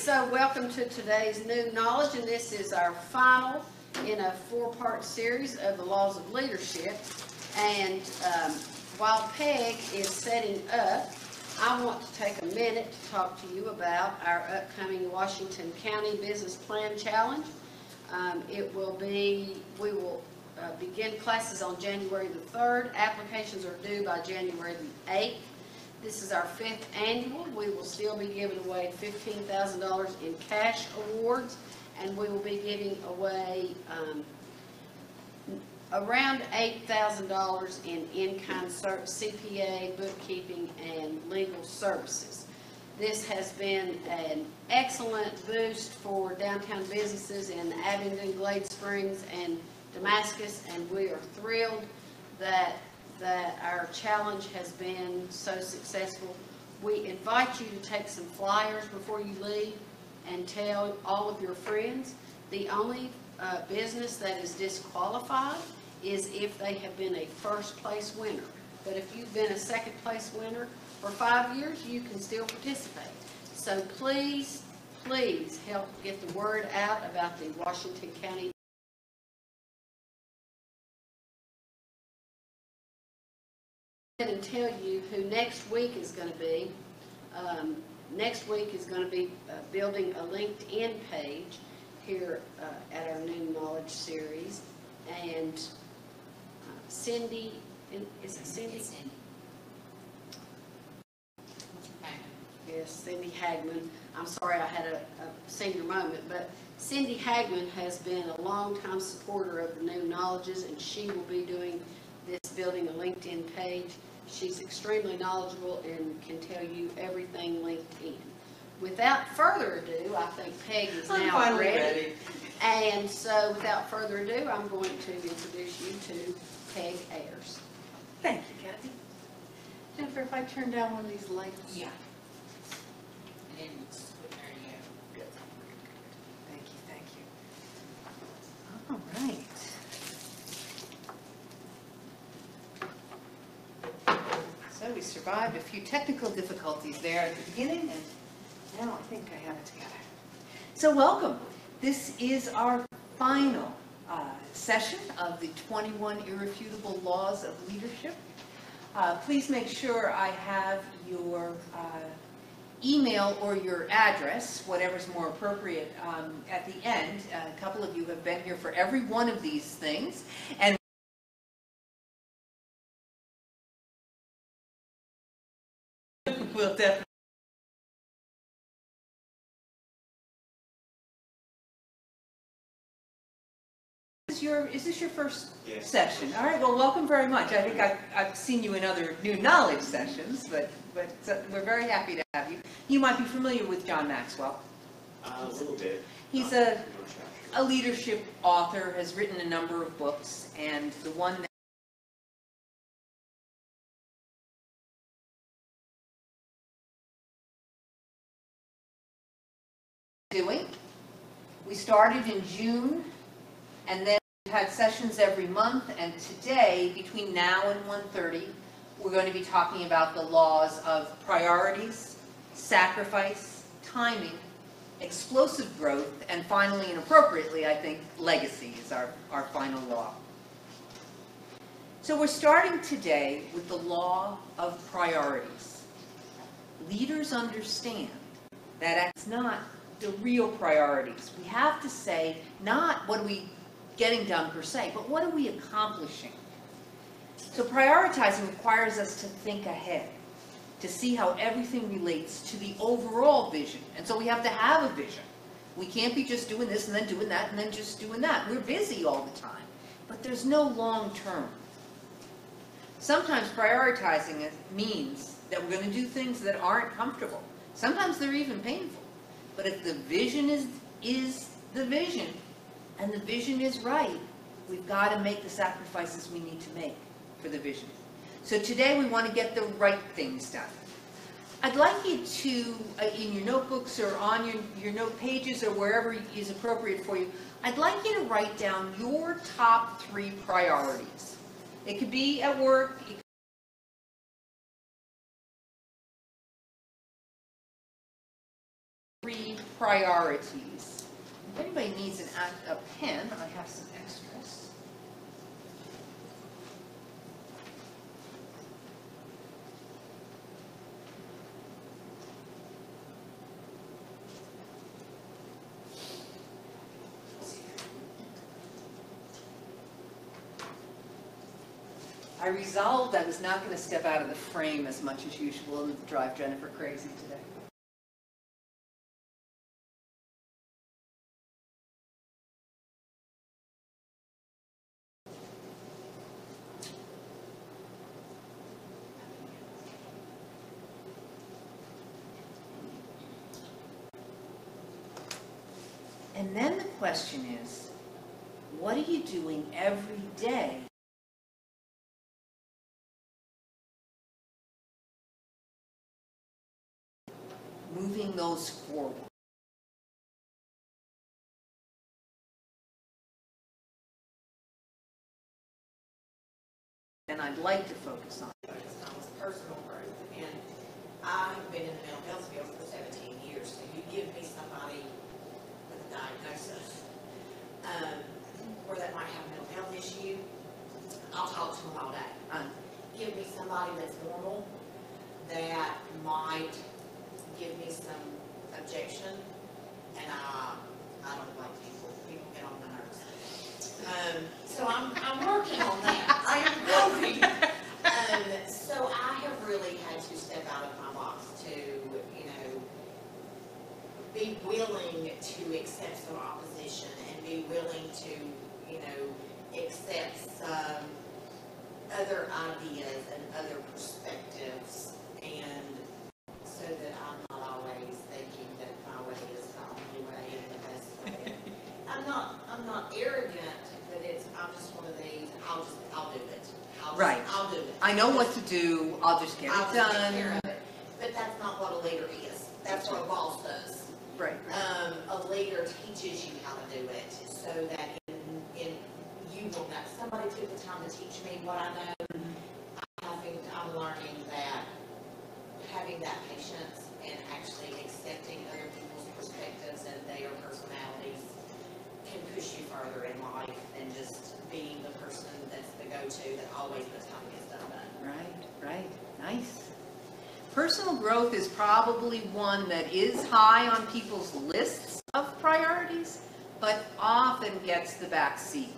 so welcome to today's New Knowledge, and this is our final in a four-part series of the Laws of Leadership. And while Peg is setting up, I want to take a minute to talk to you about our upcoming Washington County Business Plan Challenge. We will begin classes on January the 3rd. Applications are due by January the 8th. This is our 5th annual. We will still be giving away $15,000 in cash awards, and we will be giving away around $8,000 in in-kind CPA, bookkeeping, and legal services. This has been an excellent boost for downtown businesses in Abingdon, Glade Springs, and Damascus, and we are thrilled that our challenge has been so successful. We invite you to take some flyers before you leave and tell all of your friends. The only business that is disqualified is if they have been a first place winner. But if you've been a second place winner for 5 years, you can still participate. So please, please help get the word out about the Washington County. And tell you who next week is going to be. Next week is going to be building a LinkedIn page here at our New Knowledge series. And Cindy, is it Cindy? It's Cindy. Yes, Cindy Hagman. I'm sorry I had a senior moment, but Cindy Hagman has been a long-time supporter of the New Knowledges, and she will be doing this building a LinkedIn page. She's extremely knowledgeable and can tell you everything LinkedIn. Without further ado, I think Peg is now ready. And so without further ado, I'm going to introduce you to Peg Ayers. Thank you, Kathy. Jennifer, if I turn down one of these lights. Yeah. And then it's with her, yeah. Good. Thank you, thank you. All right. So we survived a few technical difficulties there at the beginning, and now I think I have it together. So welcome. This is our final session of the 21 Irrefutable Laws of Leadership. Please make sure I have your email or your address, whatever's more appropriate, at the end. A couple of you have been here for every one of these things, and we'll definitely. Is this your first session? All right, well, welcome very much. I think I've seen you in other New Knowledge sessions, but we're very happy to have you. You might be familiar with John Maxwell. A little bit. He's a leadership author, has written a number of books, and the one that we started in June, and then we've had sessions every month, and today, between now and 1:30, we're going to be talking about the laws of priorities, sacrifice, timing, explosive growth, and finally and appropriately, I think, legacy is our final law. So we're starting today with the law of priorities. Leaders understand that it's not the real priorities. We have to say, not what are we getting done per se, but what are we accomplishing? So prioritizing requires us to think ahead, to see how everything relates to the overall vision. And so we have to have a vision. We can't be just doing this and then doing that and then just doing that. We're busy all the time, but there's no long term. Sometimes prioritizing means that we're going to do things that aren't comfortable. Sometimes they're even painful. But if the vision is the vision, and the vision is right, we've got to make the sacrifices we need to make for the vision. So today we want to get the right things done. I'd like you to, in your notebooks or on your note pages or wherever is appropriate for you, I'd like you to write down your top 3 priorities. It could be at work, it 3 priorities. If anybody needs a pen, I have some extras. I resolved I was not going to step out of the frame as much as usual and drive Jennifer crazy today. And then the question is, what are you doing every day moving those forward? And I'd like to focus on Personal growth, and I've been in the mental health field for 17 years, so you give me somebody with a diagnosis, or that might have a mental health issue, I'll talk to them all day. Give me somebody that's normal, that might give me some objection, and I don't like people get on my nerves. So I'm working on that. I am growing. So I have really had to step out of my box to, be willing to accept some opposition and be willing to, accept some other ideas and other perspectives, and so that I'm not always thinking that my way is the only way and the best way. I'm not arrogant, but I'm just one of these, I'll do it. Right. I'll do it. I know what to do, I'll just get I'll it just done. take care of it. But that's not what a leader is. That's what a boss does. Right. A leader teaches you how to do it, so that you will not. Somebody took the time to teach me what I know. I'm learning that having that patience and actually accepting other people's perspectives and their personalities can push you further in life than just being the person that's the go-to that always gets how to get stuff done. Right. Nice. Personal growth is probably one that is high on people's lists of priorities, but often gets the back seat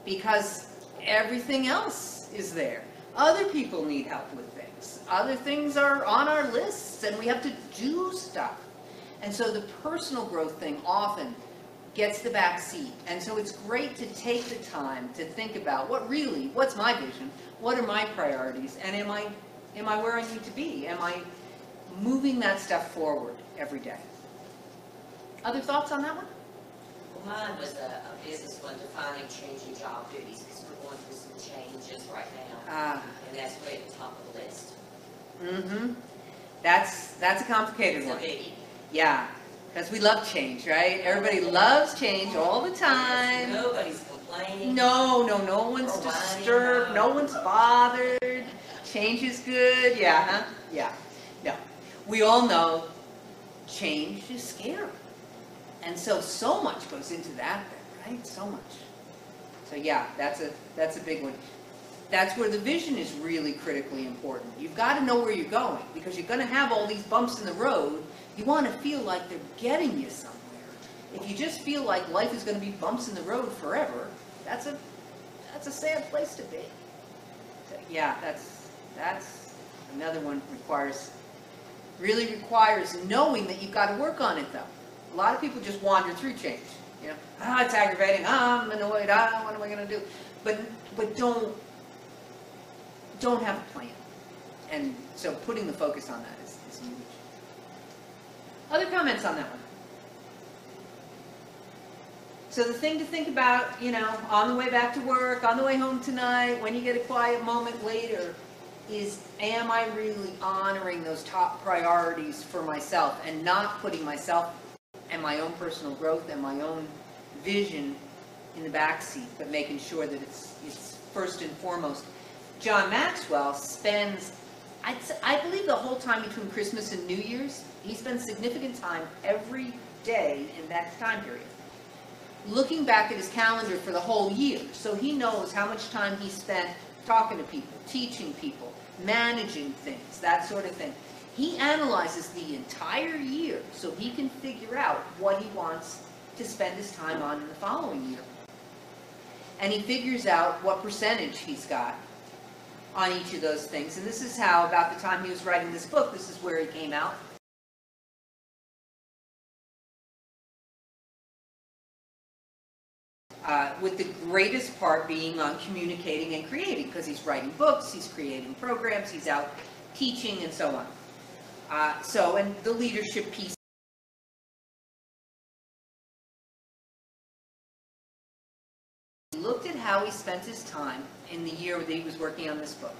because everything else is there. Other people need help with things. Other things are on our lists and we have to do stuff. And so the personal growth thing often gets the back seat. And so it's great to take the time to think about what's my vision? What are my priorities? And am I where I need to be? Am I moving that stuff forward every day? Other thoughts on that one? Well, mine was a business one, defining changing job duties, because we're going through some changes right now, and that's way at the top of the list. Mm-hmm. That's a complicated It's a one. biggie. Yeah, because we love change, right? Everybody loves change all the time. Nobody's complaining. No one's Or whining disturbed, about no one's bothered. Change is good, yeah, huh? Yeah. No. We all know change is scary. And so much goes into that then, right? So much. So yeah, that's a big one. That's where the vision is really critically important. You've got to know where you're going, because you're going to have all these bumps in the road. You want to feel like they're getting you somewhere. If you just feel like life is going to be bumps in the road forever, that's a sad place to be. So yeah, that's another one really requires knowing that you've got to work on it though. A lot of people just wander through change. It's aggravating, I'm annoyed, what am I going to do? But don't have a plan. And so putting the focus on that is huge. Other comments on that one? So the thing to think about, on the way back to work, on the way home tonight, when you get a quiet moment later, is am I really honoring those top priorities for myself and not putting myself and my own personal growth and my own vision in the backseat, but making sure that it's first and foremost. John Maxwell spends, I believe, the whole time between Christmas and New Year's, He spends significant time every day in that time period looking back at his calendar for the whole year. So he knows how much time he spent talking to people, teaching people, managing things, that sort of thing. He analyzes the entire year so he can figure out what he wants to spend his time on in the following year. And he figures out what percentage he's got on each of those things. And this is how, about the time he was writing this book, this is where he came out. With the greatest part being on communicating and creating, because he's writing books, he's creating programs, he's out teaching, and so on. And the leadership piece. He looked at how he spent his time in the year that he was working on this book.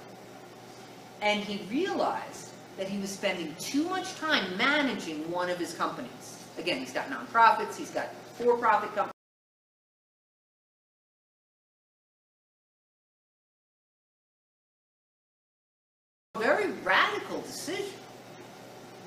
And he realized that he was spending too much time managing one of his companies. Again, he's got nonprofits, he's got for-profit companies. A very radical decision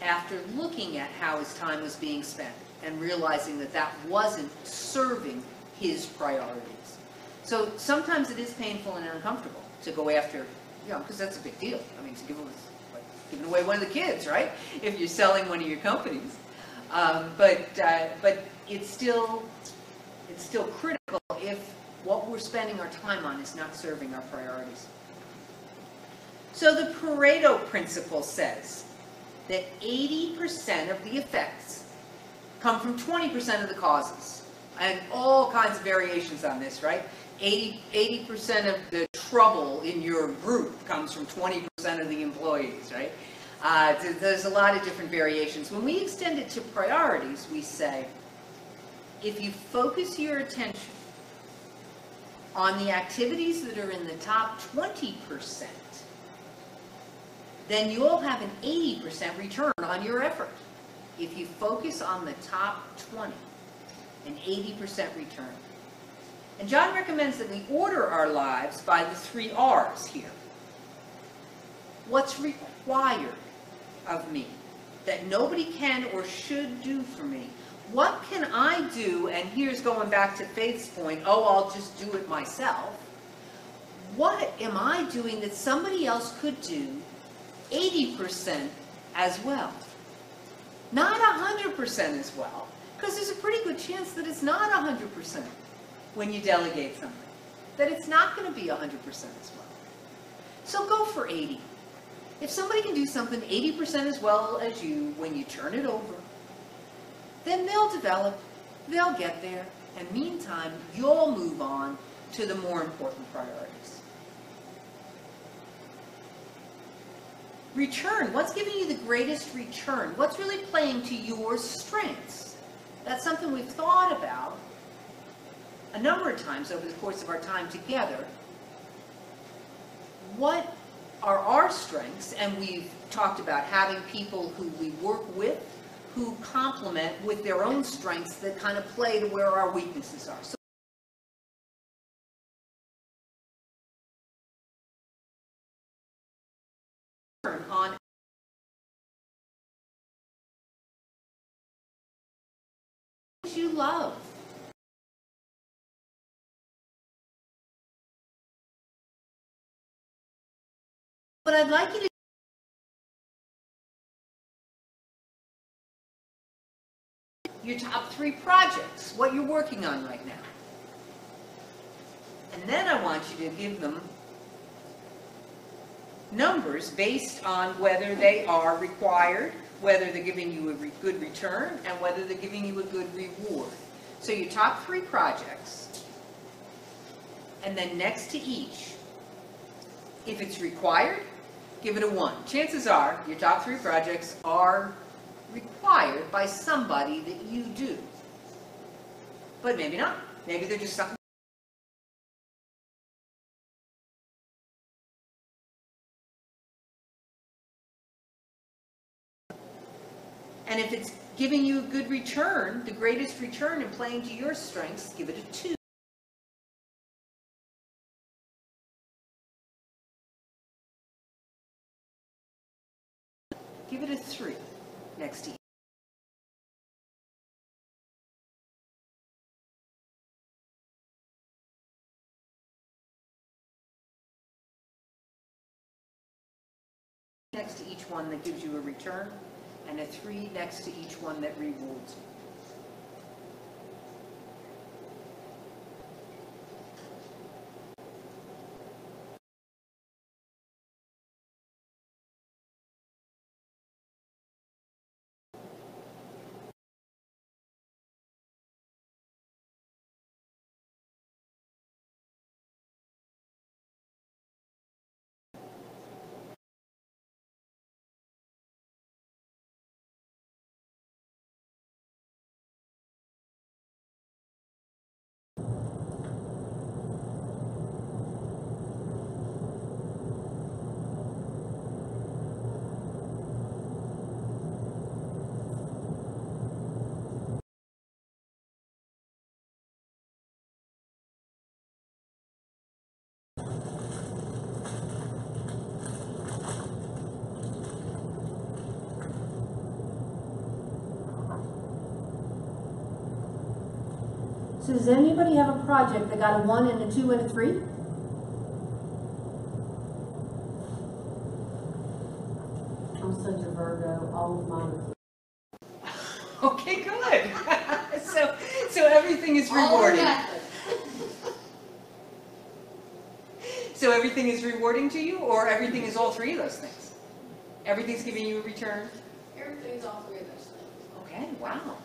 after looking at how his time was being spent and realizing that that wasn't serving his priorities. So sometimes it is painful and uncomfortable to go after, because that's a big deal. I mean, to give like giving away one of the kids, right? If you're selling one of your companies, but it's still critical if what we're spending our time on is not serving our priorities. So the Pareto principle says that 80% of the effects come from 20% of the causes, and all kinds of variations on this, right? 80% of the trouble in your group comes from 20% of the employees, right? There's a lot of different variations. When we extend it to priorities, we say, if you focus your attention on the activities that are in the top 20%, then you'll have an 80% return on your effort. If you focus on the top 20, an 80% return. And John recommends that we order our lives by the 3 R's here. What's required of me that nobody can or should do for me? What can I do? And here's going back to Faith's point, I'll just do it myself. What am I doing that somebody else could do 80% as well? Not 100% as well, because there's a pretty good chance that it's not 100% when you delegate something, that it's not going to be 100% as well. So go for 80. If somebody can do something 80% as well as you when you turn it over, then they'll develop, they'll get there, and meantime, you'll move on to the more important priorities. Return. What's giving you the greatest return? What's really playing to your strengths? That's something we've thought about a number of times over the course of our time together. What are our strengths? And we've talked about having people who we work with who complement with their own strengths that kind of play to where our weaknesses are. So on things you love. But I'd like you to your top 3 projects, what you're working on right now. And then I want you to give them numbers based on whether they are required, whether they're giving you a good return, and whether they're giving you a good reward. So your top 3 projects, and then next to each, if it's required, give it a 1. Chances are your top 3 projects are required by somebody that you do. But maybe not. Maybe they're just something. And if it's giving you a good return, the greatest return and playing to your strengths, give it a 2. Give it a 3 next to each. next to each one that gives you a return, and a 3 next to each one that rewards you. So does anybody have a project that got a 1 and a 2 and a 3? I'm such a Virgo, all of mine are. Okay, good. So everything is rewarding. So everything is rewarding to you, or everything is all 3 of those things? Everything's giving you a return? Everything's all three of those things. Okay, wow.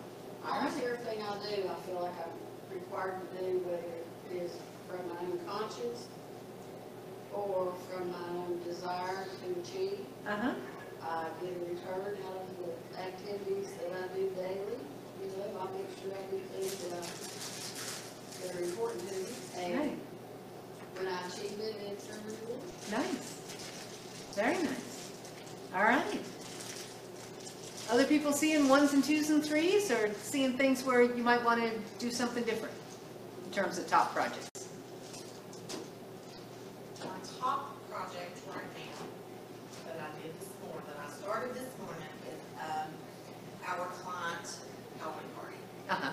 Almost everything I do, I feel like I'm required to do, whether it is from my own conscience or from my own desire to achieve. Uh-huh. I get a return out of the activities that I do daily. You know, I make sure I do things that are important to me. And Right. when I achieve it, it's a reward. Nice. Very nice. All right. Other people seeing 1s and 2s and 3s, or seeing things where you might want to do something different in terms of top projects? My top project right now that I did this morning, that I started this morning, is our client Halloween party. Uh-huh.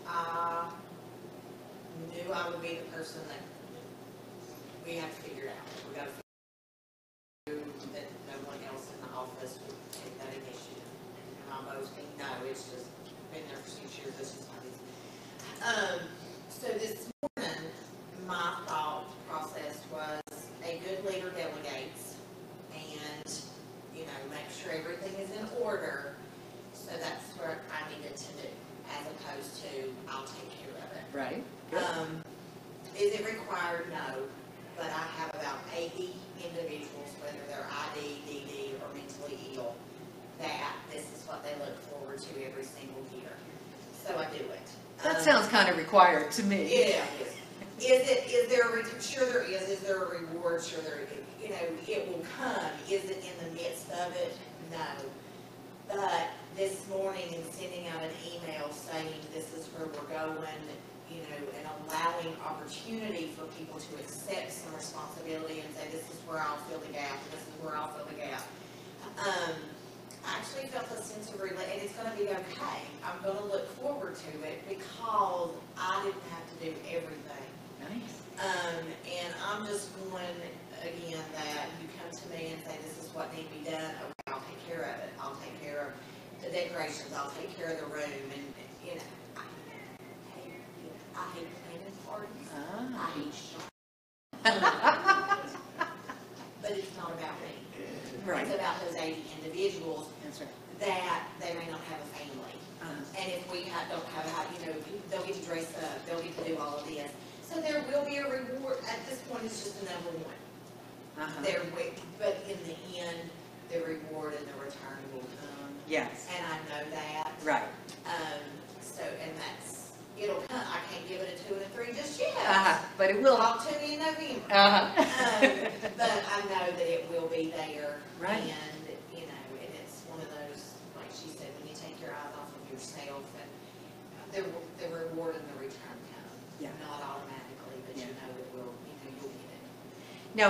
I knew I would be the person that we had to figure out. We got to figure out that no one else in the office would take that initiative. And I'm boasting, no, it's just been there for 6 years, this is how it is. So this morning, my thought process was a good leader delegates and, you know, make sure everything is in order. So that's what I needed to do, as opposed to I'll take care of it. Right. Is it required? No, but I have about 80 individuals, whether they're ID, DD, or mentally ill, that this is what they look forward to every single year. So I do it. That sounds kind of required to me. Yeah, is there a, sure there is there a reward? Sure there is, you know, it will come. Is it in the midst of it? No. But this morning, in sending out an email saying this is where we're going, you know, and allowing opportunity for people to accept some responsibility and say, this is where I'll fill the gap, this is where I'll fill the gap. I actually felt a sense of relief, and it's going to be okay. I'm going to look forward to it because I didn't have to do everything. Nice. And I'm just going, again, that you come to me and say, this is what needs to be done, okay, I'll take care of it. I'll take care of the decorations, I'll take care of the room, and, you know, I hate planning parties. I hate shopping. But it's not about me. Right. It's about those 80 individuals That's right. that they may not have a family. And if we don't have a, you know, they'll get to dress up, they'll get to do all of this. So there will be a reward. At this point, it's just a number one. But in the end, the reward and the return will come. Yes. And I know that. Right. And that's, it'll come. I can't give it a 2 and a 3 just yet. But it will. Talk to me in November. But I know that it will be there. Right. And, you know, and it's one of those, like she said, when you take your eyes off of yourself, and the reward and the return come. Yeah. Not automatically, but Yeah. you know it will, you know, you'll get it. Now,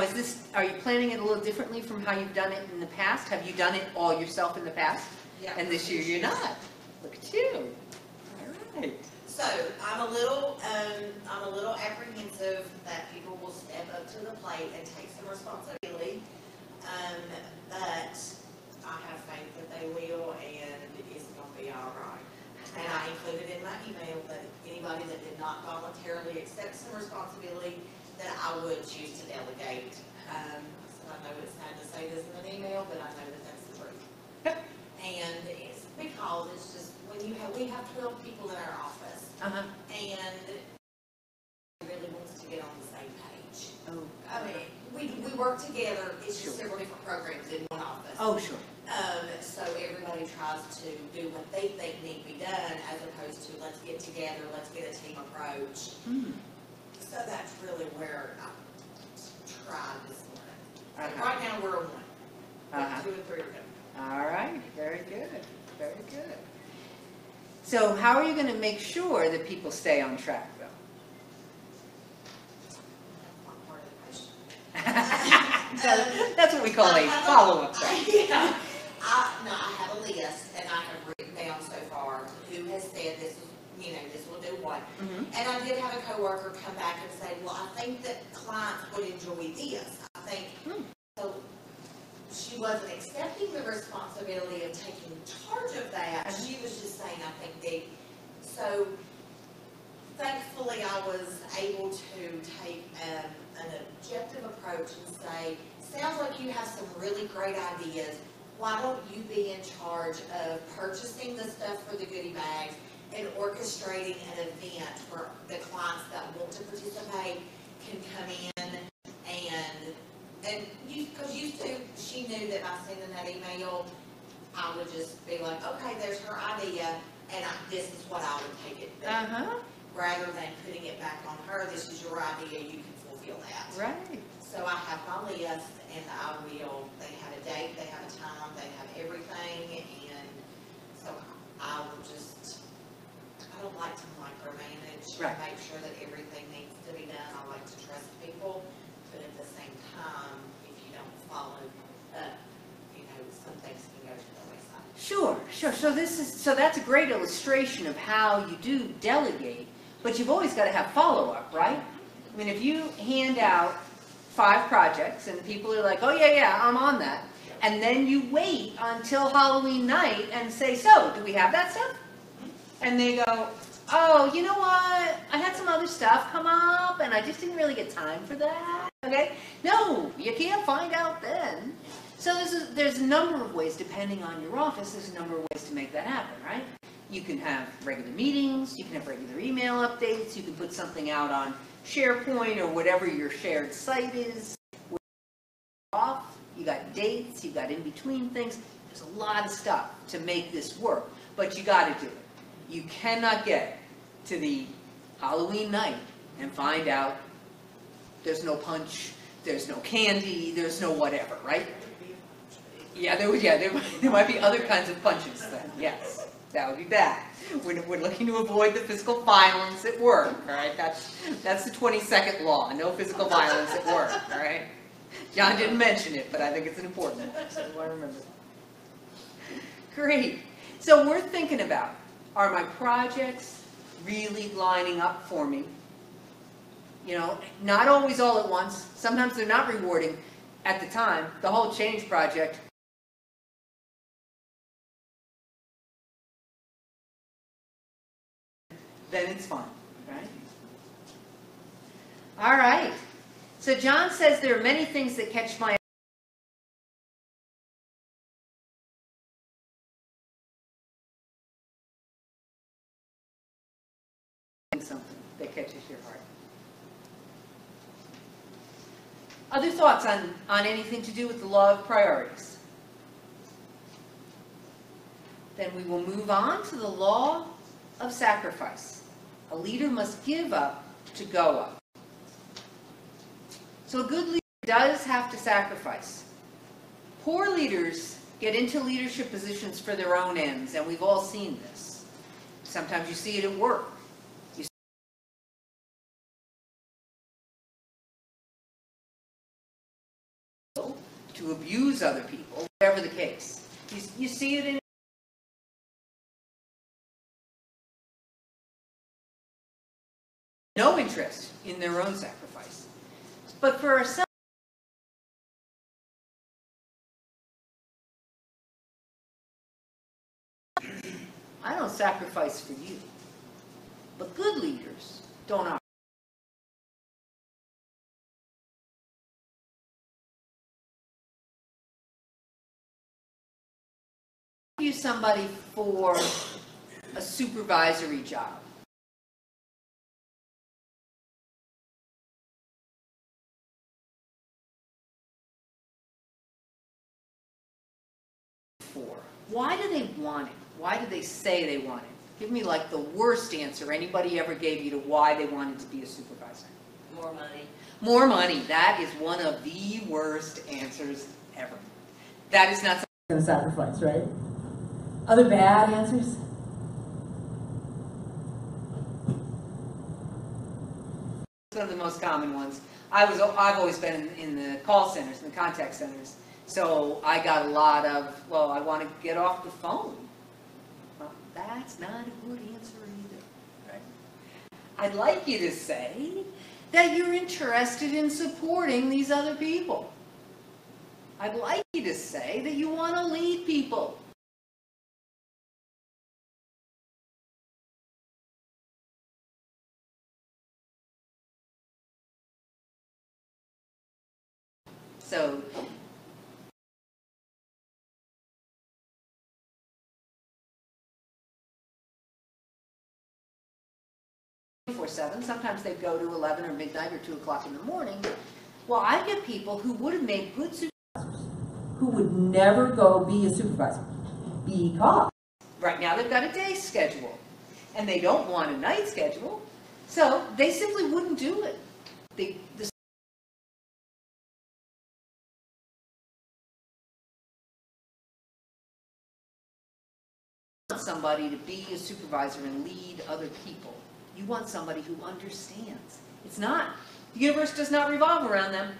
are you planning it a little differently from how you've done it in the past? Have you done it all yourself in the past? Yeah. And this year you're not? Look at you. All right. So I'm a little apprehensive that people will step up to the plate and take some responsibility. But I have faith that they will, and it's gonna be all right. And I included in my email that anybody that did not voluntarily accept some responsibility, that I would choose to delegate. So I know it's sad to say this in an email, but I know that that's the truth. And it's because it's just, we have 12 people in our office, and really wants to get on the same page. Oh. I mean, we work together, it's just several different programs in one office. Oh, sure. So everybody tries to do what they think need to be done, as opposed to let's get together, let's get a team approach. So that's really where I tried this morning. Right now, we're a one. 2 and 3 are done. All right, very good, very good. So how are you going to make sure that people stay on track, though? That's one part of the question. That's what we call a follow-up. Yeah. I have a list, and I have written down so far who has said this, this will do what. And I did have a coworker come back and say, well, I think that clients would enjoy this. I think, so she wasn't accepting the responsibility of taking charge of that. She was just saying, I think so thankfully I was able to take an objective approach and say, sounds like you have some really great ideas. Why don't you be in charge of purchasing the stuff for the goodie bags and orchestrating an event where the clients that want to participate can come in and because she knew that by sending that email, I would just be like, okay, there's her idea, and this is what I would take it to. Rather than putting it back on her, this is your idea, you can fulfill that. Right. So I have my list, and they have a date, they have a time, they have everything, and so I don't like to micromanage and make sure that everything needs to be done. I like to trust people, but at the same time, if you don't follow up, some things can go to the wayside. Sure. So that's a great illustration of how you do delegate, but you've always got to have follow-up, right? I mean, if you hand out 5 projects and people are like, oh yeah, I'm on that, and then you wait until Halloween night and say, so, do we have that stuff? And they go, oh, you know what, I had some other stuff come up and I just didn't really get time for that, okay? No, you can't find out then. So there's a number of ways, depending on your office, there's a number of ways to make that happen, right? You can have regular meetings, you can have regular email updates, you can put something out on SharePoint or whatever your shared site is. You got dates, you got in-between things. There's a lot of stuff to make this work, but you got to do it. You cannot get to the Halloween night and find out there's no punch, there's no candy, there's no whatever, right? Yeah, there might be other kinds of punches then, yes. That would be bad. We're looking to avoid the physical violence at work, all right? That's the 22nd law, no physical violence at work, all right? John didn't mention it, but I think it's an important one, so I remember. Great. So we're thinking about, are my projects really lining up for me? Not always all at once. Sometimes they're not rewarding at the time. The whole change project. Then it's fun, right? All right. So John says there are many things that catch my something that catches your heart. Other thoughts on anything to do with the law of priorities? Then we will move on to the law of sacrifice. A leader must give up to go up. So a good leader does have to sacrifice. Poor leaders get into leadership positions for their own ends, and we've all seen this. Sometimes you see it at work. To abuse other people, whatever the case. You see it in no interest in their own sacrifice. But for ourselves, I don't sacrifice for you. But good leaders don't operate. You somebody for a supervisory job. Why do they want it? Why do they say they want it? Give me like the worst answer anybody ever gave you to why they wanted to be a supervisor. More money. More money. That is one of the worst answers ever. That is not Going to sacrifice, right? Other bad answers? one of the most common ones. I've always been in the call centers, in the contact centers. So I got a lot of, well, I want to get off the phone. Well, that's not a good answer either, right? I'd like you to say that you're interested in supporting these other people. I'd like you to say that you want to lead people. So, sometimes they'd go to 11 or midnight or 2 o'clock in the morning. Well, I get people who would have made good supervisors Who would never go be a supervisor because right now they've got a day schedule and they don't want a night schedule, so they simply wouldn't do it. Somebody to be a supervisor and lead other people. You want somebody who understands. It's not, the universe does not revolve around them.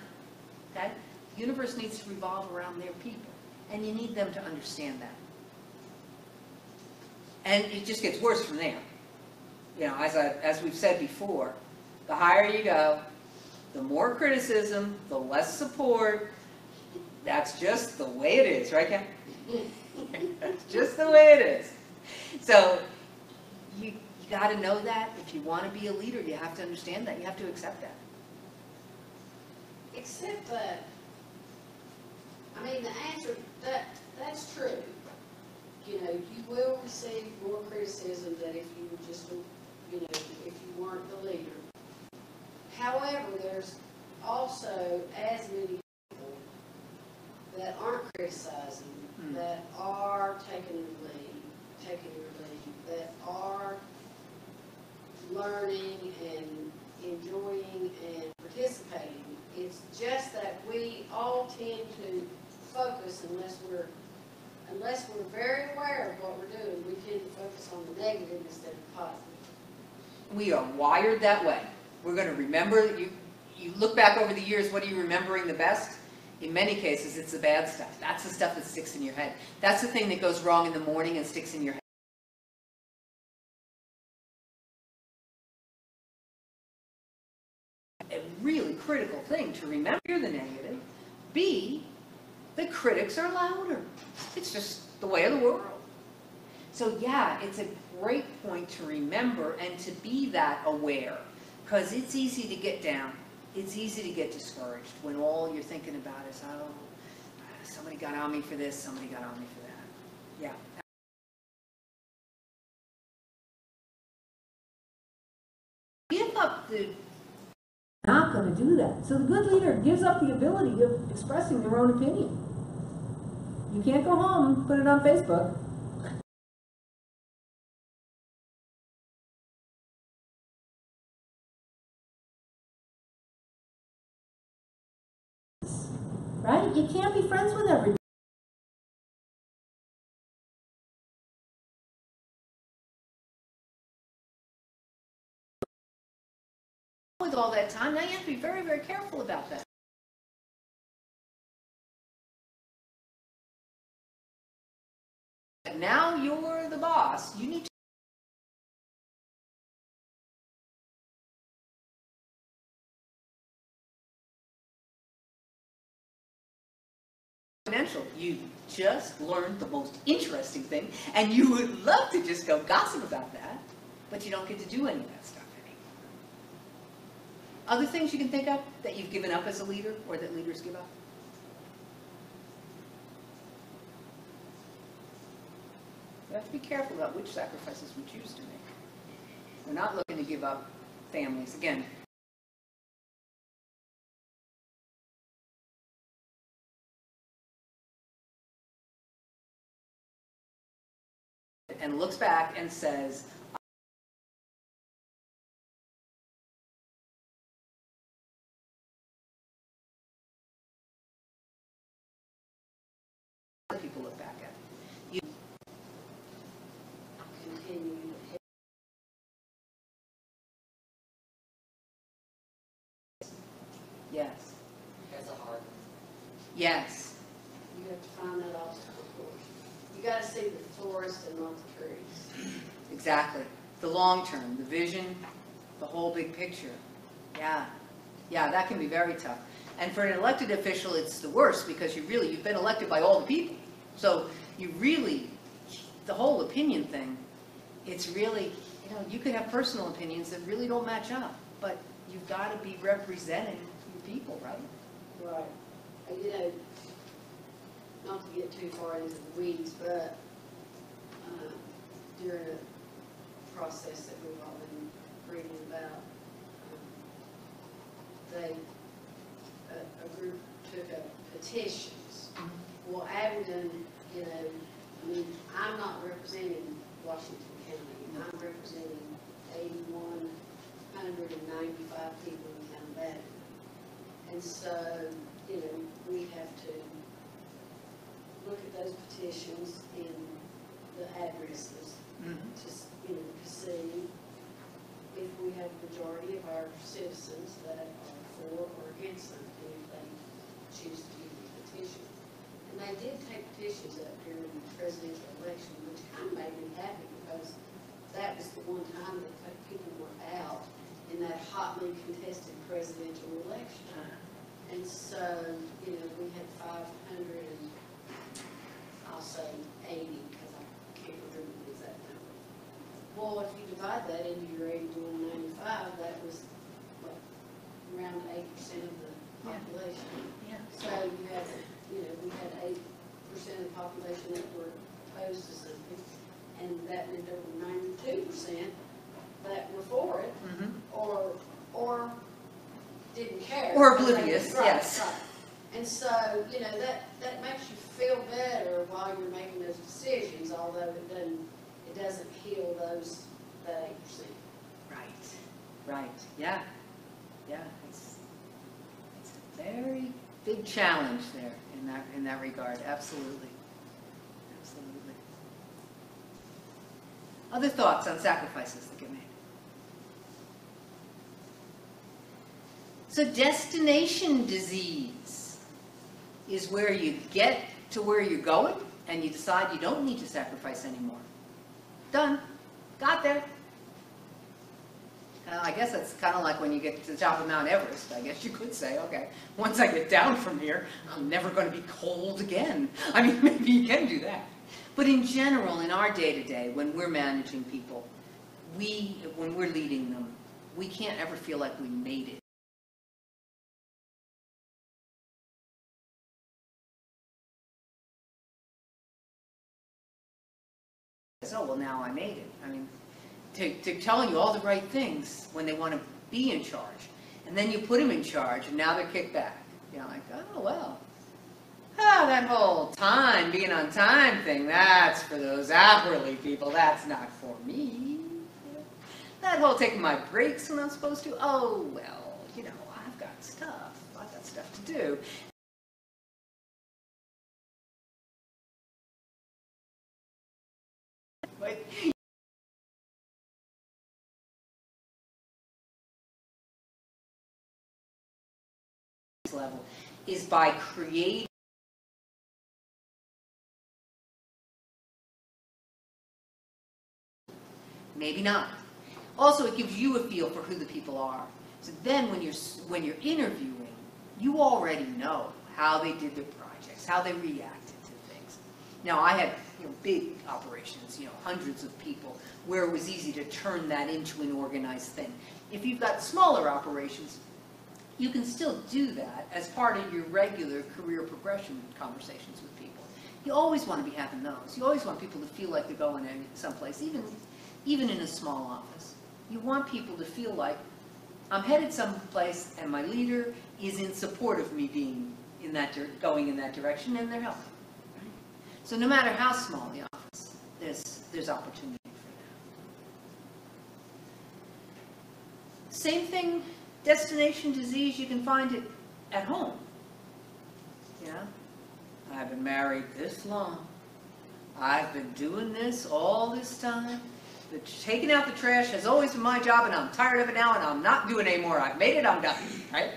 Okay? The universe needs to revolve around their people. And you need them to understand that. And it just gets worse from there. You know, as we've said before, the higher you go, the more criticism, the less support. That's just the way it is, right, Ken? That's just the way it is. So you got to know that. If you want to be a leader, you have to understand that. You have to accept that. Except that, I mean, the answer, that's true. You know, you will receive more criticism than if you were just, you know, if you weren't the leader. However, there's also as many people that aren't criticizing, that are taking your lead, that are learning and enjoying and participating. It's just that we all tend to focus, unless we're very aware of what we're doing, we tend to focus on the negative instead of the positive. We are wired that way. We're going to remember, you look back over the years, what are you remembering the best? In many cases, it's the bad stuff. That's the stuff that sticks in your head. That's the thing that goes wrong in the morning and sticks in your head. A really critical thing to remember the negative. B, the critics are louder. It's just the way of the world. So yeah, it's a great point to remember and to be that aware, because it's easy to get down. It's easy to get discouraged when all you're thinking about is, oh, somebody got on me for this, somebody got on me for that. Yeah. Give up the... not going to do that. So the good leader gives up the ability of expressing their own opinion. You can't go home and put it on Facebook. Right? You can't be friends with everybody. With all that time, now you have to be very, very careful about that. Now you're the boss. You need to confidential. You just learned the most interesting thing, and you would love to just go gossip about that, but you don't get to do any of that stuff anymore. Other things you can think of that you've given up as a leader, or that leaders give up? We have to be careful about which sacrifices we choose to make. We're not looking to give up families. Again, and looks back and says, people look back at. You Continue. yes. That's a hard one. Yes. You have to find that obstacle course. You got to see the forest and not the trees. Exactly. The long term, the vision, the whole big picture. Yeah. Yeah, that can be very tough. And for an elected official, it's the worst because you've been elected by all the people. So you really, the whole opinion thing, it's really, you could have personal opinions that really don't match up, but you've got to be representing your people, right? Right. Not to get too far into the weeds, but during a process that we've all been reading about, a group took up petitions. Well, Abingdon, I'm not representing Washington County. I'm representing 8,195 people in the town of Abingdon. And so, we have to look at those petitions and the addresses to see if we have a majority of our citizens that are for or against something if they choose to give a petition. And they did take petitions up during the presidential election, which kind of made me happy because that was the one time that people were out in that hotly contested presidential election. And so, we had 500 and I'll say 80 because I can't remember the exact number. Well, if you divide that into your 8195, that was what, around 8% of the population. Yeah. So you had, we had 8% of the population that were opposed to something, and that meant there were 92% that were for it, or didn't care. Or oblivious, right, yes. Right. And so, that makes you feel better while you're making those decisions, although it doesn't heal that 8%. Right. Yeah. It's a very big challenge there in that regard. Absolutely. Other thoughts on sacrifices that get made? So destination disease is where you get to where you're going and you decide you don't need to sacrifice anymore. Done. Got there. I guess that's kind of like when you get to the top of Mount Everest. I guess you could say, okay, once I get down from here, I'm never going to be cold again. Maybe you can do that. But in general, in our day-to-day, when we're managing people, when we're leading them, we can't ever feel like we made it. Oh, well, now I made it. To telling you all the right things when they want to be in charge. And then you put them in charge, and now they're kicked back. Like, oh, well. That whole being on time thing, that's for those hourly people. That's not for me. That whole taking my breaks when I'm supposed to, oh, well, I've got stuff to do. But level is by creating maybe not. Also, it gives you a feel for who the people are. So then when you're interviewing, you already know how they did their projects, things, how they reacted to things. Now, I had big operations, hundreds of people, where it was easy to turn that into an organized thing. If you've got smaller operations, you can still do that as part of your regular career progression conversations with people. You always want to be having those. You always want people to feel like they're going someplace, even in a small office. You want people to feel like I'm headed someplace and my leader is in support of me being going in that direction, and they're helping. Right? So no matter how small the office, there's opportunity for that. Same thing, destination disease, you can find it at home. Yeah? I've been married this long. I've been doing this all this time. Taking out the trash has always been my job, and I'm tired of it now, and I'm not doing it anymore. I've made it, I'm done, right?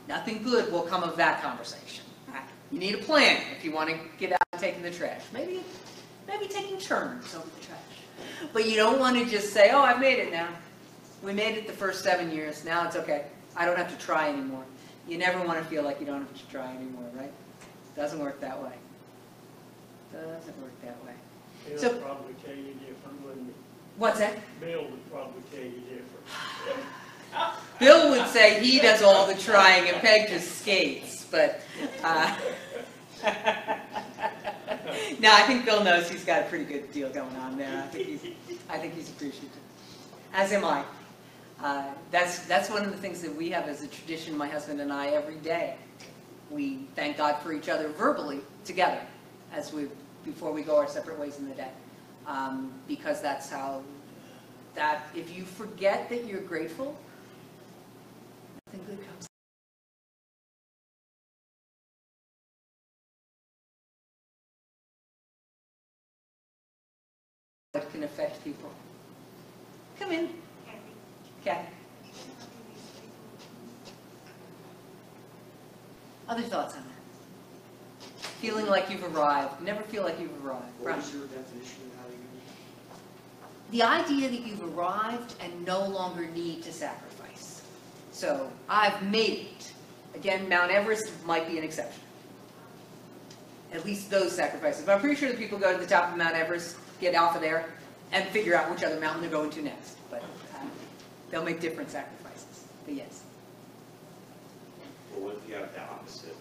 Nothing good will come of that conversation. Right? You need a plan if you want to get out and taking the trash. Maybe taking turns over the trash. But you don't want to just say, oh, I've made it now. We made it the first 7 years. Now it's okay. I don't have to try anymore. You never want to feel like you don't have to try anymore, right? Doesn't work that way. Doesn't work that way. Bill would probably tell you different, wouldn't he? What's that? Bill would probably tell you different. Bill would say he does all the trying and Peg just skates, but no, I think Bill knows he's got a pretty good deal going on there. I think he's appreciative, as am I. That's one of the things that we have as a tradition, my husband and I, every day. We thank God for each other verbally together before we go our separate ways in the day. Because that's how, if you forget that you're grateful, nothing good comes. What can affect people? Come in. Kathy. Other thoughts on that? Feeling like you've arrived. Never feel like you've arrived. What is your definition of how you The idea that you've arrived and no longer need to sacrifice. So, I've made it. Again, Mount Everest might be an exception. At least those sacrifices. But I'm pretty sure that people go to the top of Mount Everest, get off of there, and figure out which other mountain they're going to next. But they'll make different sacrifices. But yes. Well, what if you have the opposite?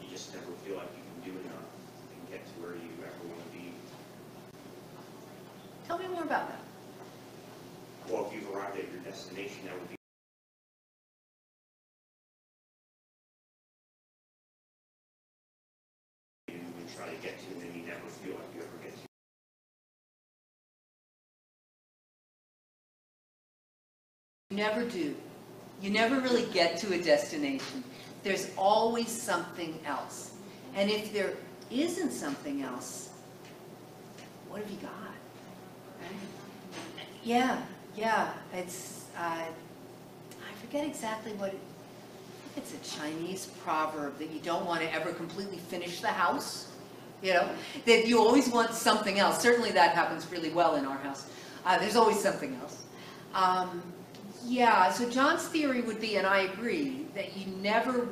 You just never feel like you can do enough and get to where you ever want to be. Tell me more about that. Well, if you've arrived at your destination, that would be you try to get to, and then you never feel like you ever get to. You never do. You never really get to a destination. There's always something else. And if there isn't something else, what have you got? Yeah. It's, I forget exactly what it, I think it's a Chinese proverb that you don't want to ever completely finish the house. That you always want something else. Certainly that happens really well in our house. There's always something else. Yeah, so John's theory would be, and I agree, that you never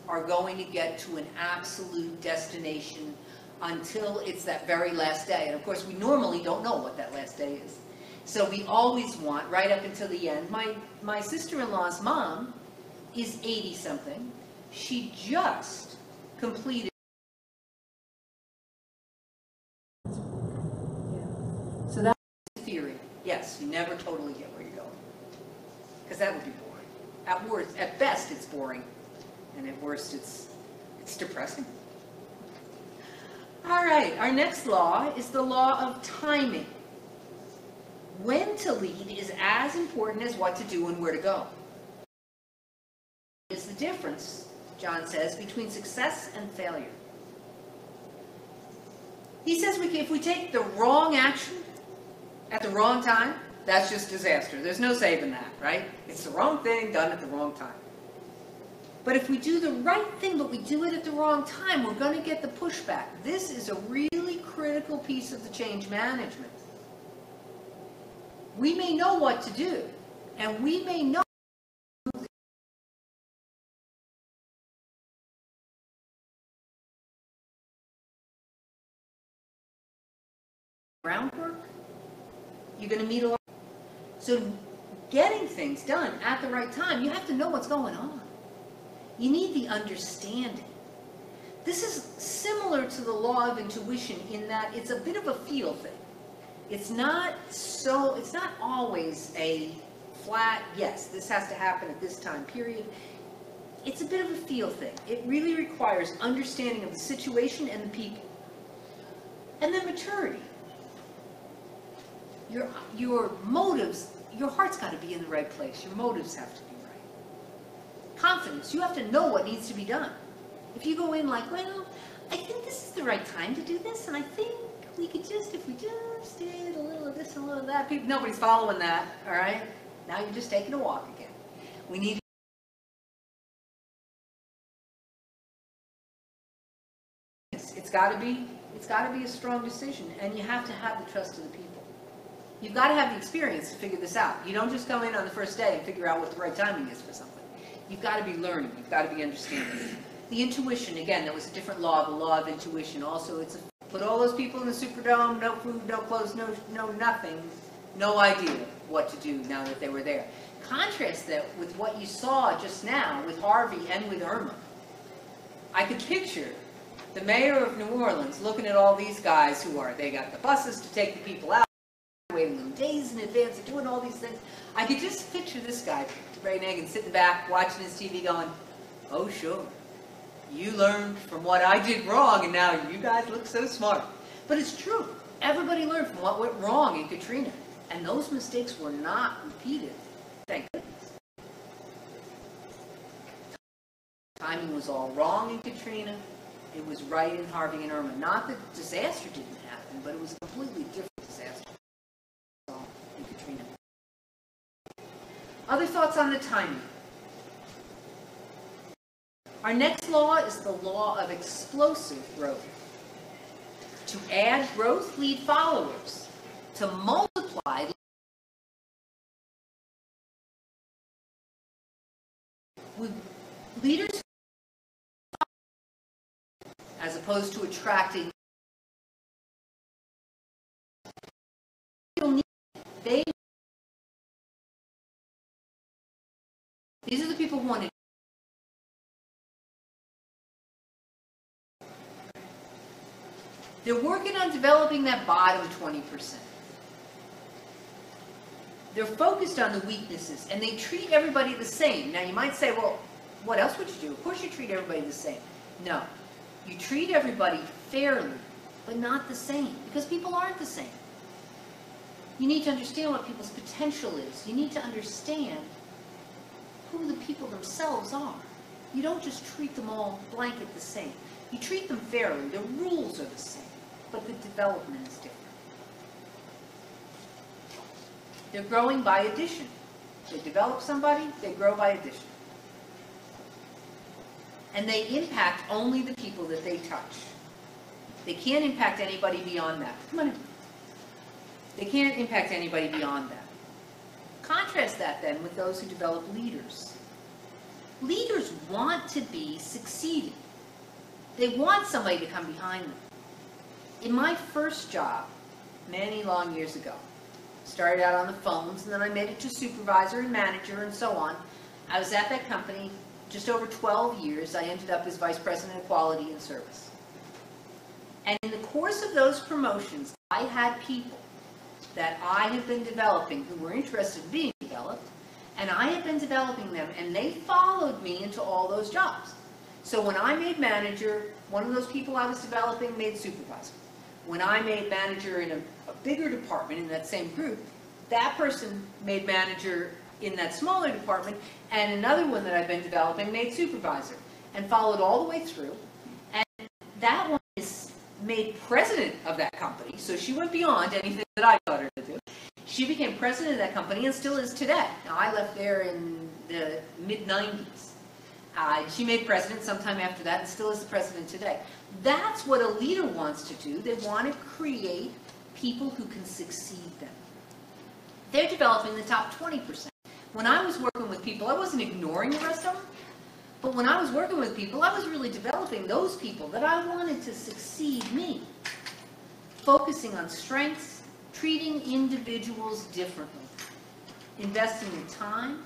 are going to get to an absolute destination until it's that very last day. And of course, we normally don't know what that last day is. So we always want, right up until the end. My sister-in-law's mom is 80-something. She just completed. So that Theory. Yes, you never totally get where you're going. Because that would be boring. At best, it's boring. And at worst, it's depressing. All right, our next law is the law of timing. When to lead is as important as what to do and where to go. Is the difference, John says, between success and failure. He says if we take the wrong action at the wrong time, that's just disaster. There's no saving that, right? It's the wrong thing done at the wrong time. But if we do the right thing, but we do it at the wrong time, we're going to get the pushback. This is a really critical piece of the change management. We may know what to do, and we may know groundwork, you're going to meet a lot. So getting things done at the right time, you have to know what's going on. You need the understanding. This is similar to the law of intuition in that it's a bit of a feel thing. It's not always a flat, yes, this has to happen at this time period. It's a bit of a feel thing. It really requires understanding of the situation and the people. And then maturity. Your motives, your heart's got to be in the right place. Your motives have to be right. Confidence, you have to know what needs to be done. If you go in like, well, I think this is the right time to do this, and I think we could just, if we just did a little of this and a little of that, people, nobody's following that, all right? Now you're just taking a walk again. We need it's got to be a strong decision, and you have to have the trust of the people. You've got to have the experience to figure this out. You don't just come in on the first day and figure out what the right timing is for something. You've got to be learning. You've got to be understanding. The intuition, again, that was a different law, the law of intuition. Also, it's put all those people in the Superdome, no food, no clothes, no nothing, no idea what to do now that they were there. Contrast that with what you saw just now with Harvey and with Irma. I could picture the mayor of New Orleans looking at all these guys they got the buses to take the people out, waiting them days in advance and doing all these things. I could just picture this guy, Ray Nagin, sitting back, watching his TV going, oh sure, you learned from what I did wrong and now you guys look so smart. But it's true. Everybody learned from what went wrong in Katrina. And those mistakes were not repeated. Thank goodness. Timing was all wrong in Katrina. It was right in Harvey and Irma. Not that disaster didn't happen, but it was a completely different disaster in Katrina. Other thoughts on the timing? Our next law is the law of explosive growth. To add growth, lead followers. To multiply, with leaders as opposed to attracting. These are the people who want to. They're working on developing that bottom 20%. They're focused on the weaknesses, and they treat everybody the same. Now, you might say, well, what else would you do? Of course you treat everybody the same. No. You treat everybody fairly, but not the same, because people aren't the same. You need to understand what people's potential is. You need to understand who the people themselves are. You don't just treat them all blanket the same. You treat them fairly. The rules are the same, but the development is different. They're growing by addition. They develop somebody, they grow by addition. And they impact only the people that they touch. They can't impact anybody beyond that. Come on in. They can't impact anybody beyond that. Contrast that then with those who develop leaders. Leaders want to be succeeding. They want somebody to come behind them. In my first job, many long years ago, started out on the phones, and then I made it to supervisor and manager and so on. I was at that company just over 12 years. I ended up as vice president of quality and service. And in the course of those promotions, I had people that I had been developing who were interested in being developed, and I had been developing them, and they followed me into all those jobs. So when I made manager, one of those people I was developing made supervisor. When I made manager in a bigger department in that same group, that person made manager in that smaller department, and another one that I've been developing made supervisor, and followed all the way through. And that one is made president of that company, so she went beyond anything that I taught her to do. She became president of that company and still is today. Now, I left there in the mid-90s. She made president sometime after that and still is the president today. That's what a leader wants to do. They want to create people who can succeed them. They're developing the top 20%. When I was working with people, I wasn't ignoring the rest of them, but when I was working with people, I was really developing those people that I wanted to succeed me, focusing on strengths treating individuals differently, investing in time,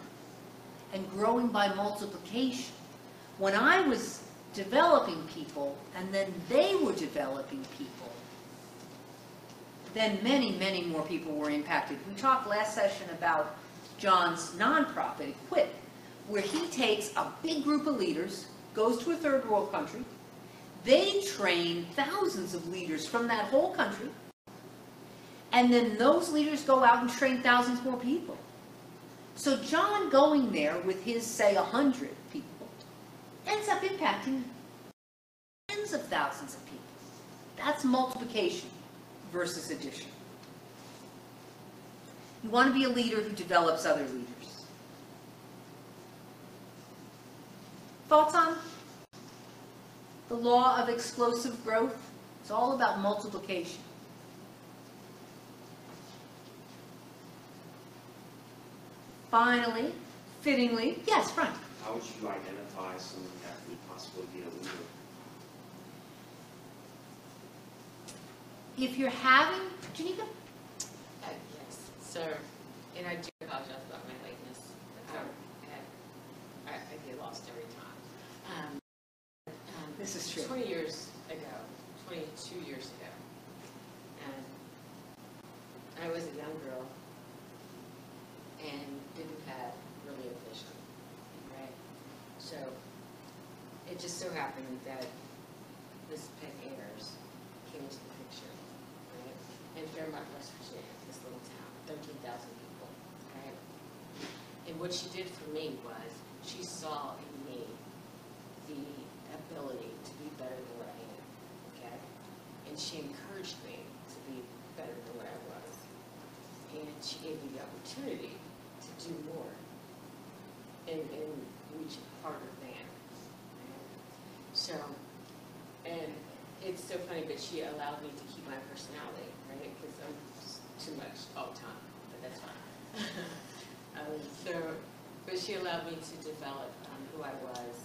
and growing by multiplication. When I was developing people, and then they were developing people, then many, many more people were impacted. We talked last session about John's nonprofit, Equip, where he takes a big group of leaders, goes to a third world country, they train thousands of leaders from that whole country, and then those leaders go out and train thousands more people. So John going there with his, say, 100 people, ends up impacting tens of thousands of people. That's multiplication versus addition. You want to be a leader who develops other leaders. Thoughts on the law of explosive growth? It's all about multiplication. Finally, fittingly, yes, Frank. How would you identify someone that could possibly be a leader? If you're having, Janika? Yes, so, and I do apologize about my lateness. I get lost every time. This is true. 20 years ago, 22 years ago, and I was a young girl and didn't have really a vision, right? So it just so happened that this Peg Ayers came into the picture, right? In Fairmont, West Virginia, this little town, 13,000 people, right? And what she did for me was she saw in me the ability to be better than what I am, okay? And she encouraged me to be better than what I was. And she gave me the opportunity to do more and reach harder than. Right? So, and it's so funny, but she allowed me to keep my personality, right? Because I'm too much all the time, but that's fine. But she allowed me to develop who I was,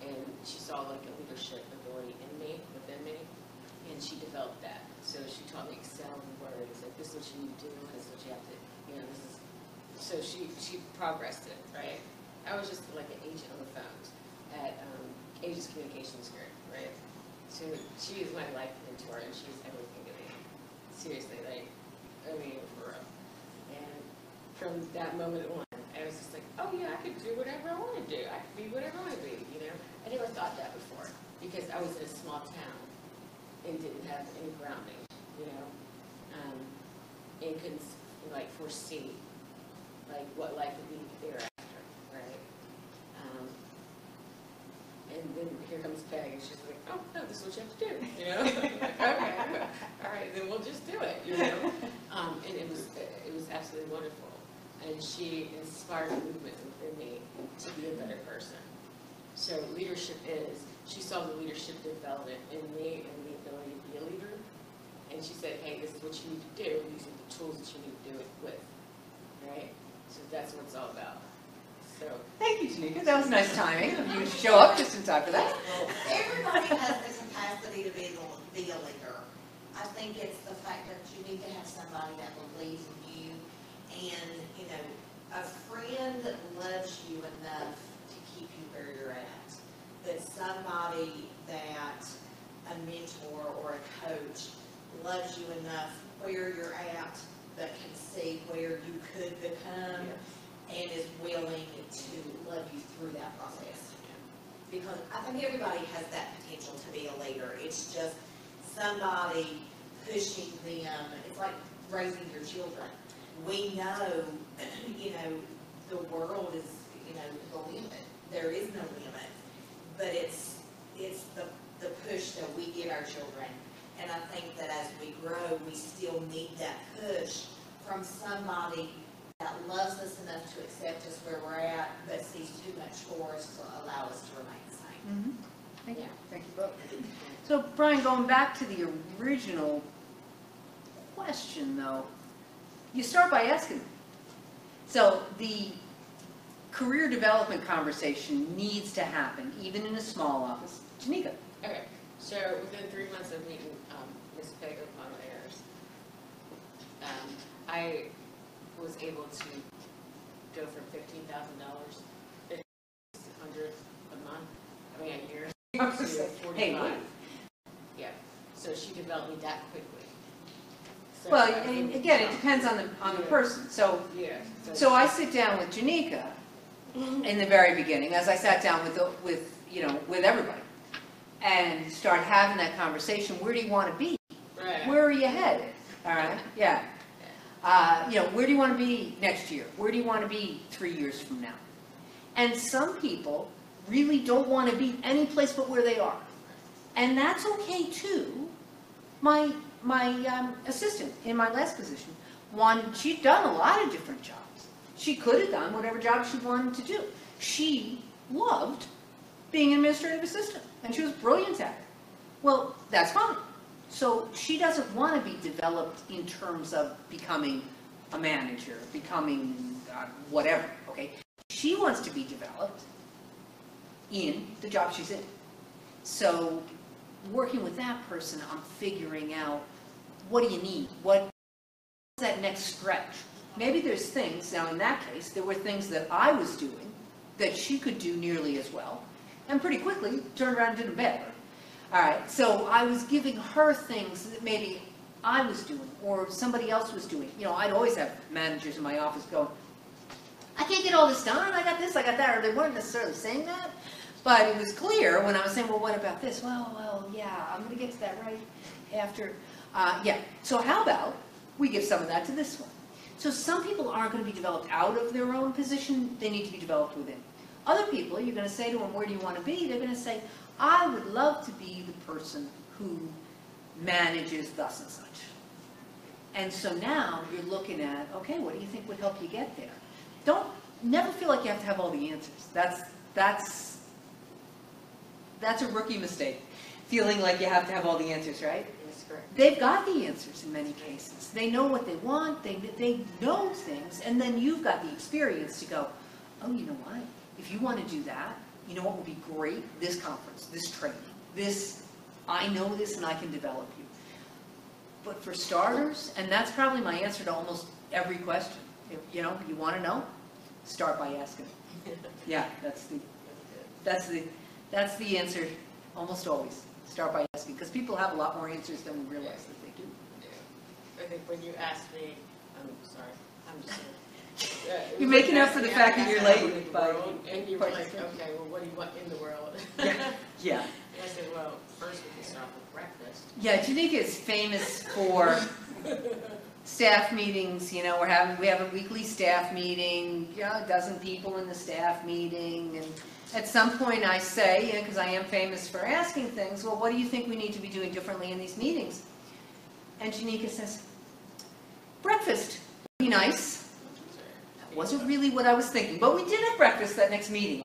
and she saw like a leadership ability in me, within me, and she developed that. So she taught me Excel and Word. It's like, this is what you need to do, this is what you have to, this is, so she progressed it, right? I was just like an agent on the phones at Aegis Communications Group, right? So she is my life mentor, and she's everything to me. Seriously, like, I mean, for real. And from that moment on, I was just like, oh yeah, I could do whatever I want to do. I could be whatever I want to be, I never thought that before because I was in a small town and didn't have any grounding, and couldn't like foresee like what life would be thereafter, right? And then here comes Peg, and she's like, oh no, this is what you have to do, Okay, all right, then we'll just do it, And it was absolutely wonderful. And she inspired a movement within me to be a better person. So leadership is, she saw the leadership development in me and the ability to be a leader. And she said, hey, this is what you need to do. These are the tools that you need to do it with, right? So that's what it's all about. So Thank you, Janika. That was nice timing. You show up just in time for that. Everybody has the capacity to be a leader. I think it's the fact that you need to have somebody that believes in you. And, a friend loves you enough to keep you where you're at. But somebody that, a mentor or a coach, loves you enough where you're at, but can see where you could become, and is willing to love you through that process. Because I think everybody has that potential to be a leader. It's just somebody pushing them. It's like raising your children. We know, the world is, the limit. There is no limit. But it's the push that we give our children. And I think that as we grow, we still need that push from somebody that loves us enough to accept us where we're at, but sees too much for us to allow us to remain the same. Thank you. Thank you both. So, Brian, going back to the original question, though, you start by asking them. So the career development conversation needs to happen, even in a small office. Janika. Okay, so within 3 months of meeting Ms. Peg Ayers, I was able to go from $15,000, $1,500 a month, I mean a year, to 45. Hey, Yeah, so she developed me that quickly. So well, I and think, again, it depends on the Yeah. person. So Yeah. I sit down with Janika in the very beginning, as I sat down with everybody, and start having that conversation. Where do you want to be? Right. Where are you headed? All right, yeah. Where do you want to be next year? Where do you want to be 3 years from now? And some people really don't want to be any place but where they are, and that's okay too. My assistant in my last position, she'd done a lot of different jobs. She could have done whatever job she wanted to do. She loved being an administrative assistant, and she was brilliant at it. Well, that's fine. So she doesn't want to be developed in terms of becoming a manager, becoming whatever, okay? She wants to be developed in the job she's in. So working with that person, I'm figuring out, what do you need? What's that next stretch? Maybe there's things, now in that case, there were things that I was doing that she could do nearly as well, and pretty quickly turned around and did them better. All right, so I was giving her things that maybe I was doing or somebody else was doing. You know, I'd always have managers in my office going, I can't get all this done, I got this, I got that, or they weren't necessarily saying that, but it was clear when I was saying, well, what about this? Well, yeah, I'm going to get to that right after. Yeah, so how about we give some of that to this one? So some people aren't going to be developed out of their own position, they need to be developed within. Other people, you're going to say to them, where do you want to be? They're going to say, I would love to be the person who manages thus and such. And so now you're looking at, okay, what do you think would help you get there? Never feel like you have to have all the answers. That's a rookie mistake, feeling like you have to have all the answers, right? That's correct. They've got the answers in many cases. They know what they want, they know things, and then you've got the experience to go, oh, you know what? If you want to do that, you know what would be great? This conference, this training, I know this and I can develop you. But for starters, and that's probably my answer to almost every question, if, you want to know, start by asking. Yeah, that's the answer almost always. Start by asking, because people have a lot more answers than we realize that they do. I think when you asked me, I'm sorry, I'm just You're making up for the fact that you're late. And you were like, okay, well, what do you want in the world? Yeah. And I said, well, first we can start with breakfast. Yeah, Janika is famous for staff meetings. You know, we have a weekly staff meeting, a dozen people in the staff meeting, and at some point I say, because I am famous for asking things, well, what do you think we need to be doing differently in these meetings? And Janika says, breakfast would be nice. That wasn't really what I was thinking, but we did have breakfast that next meeting.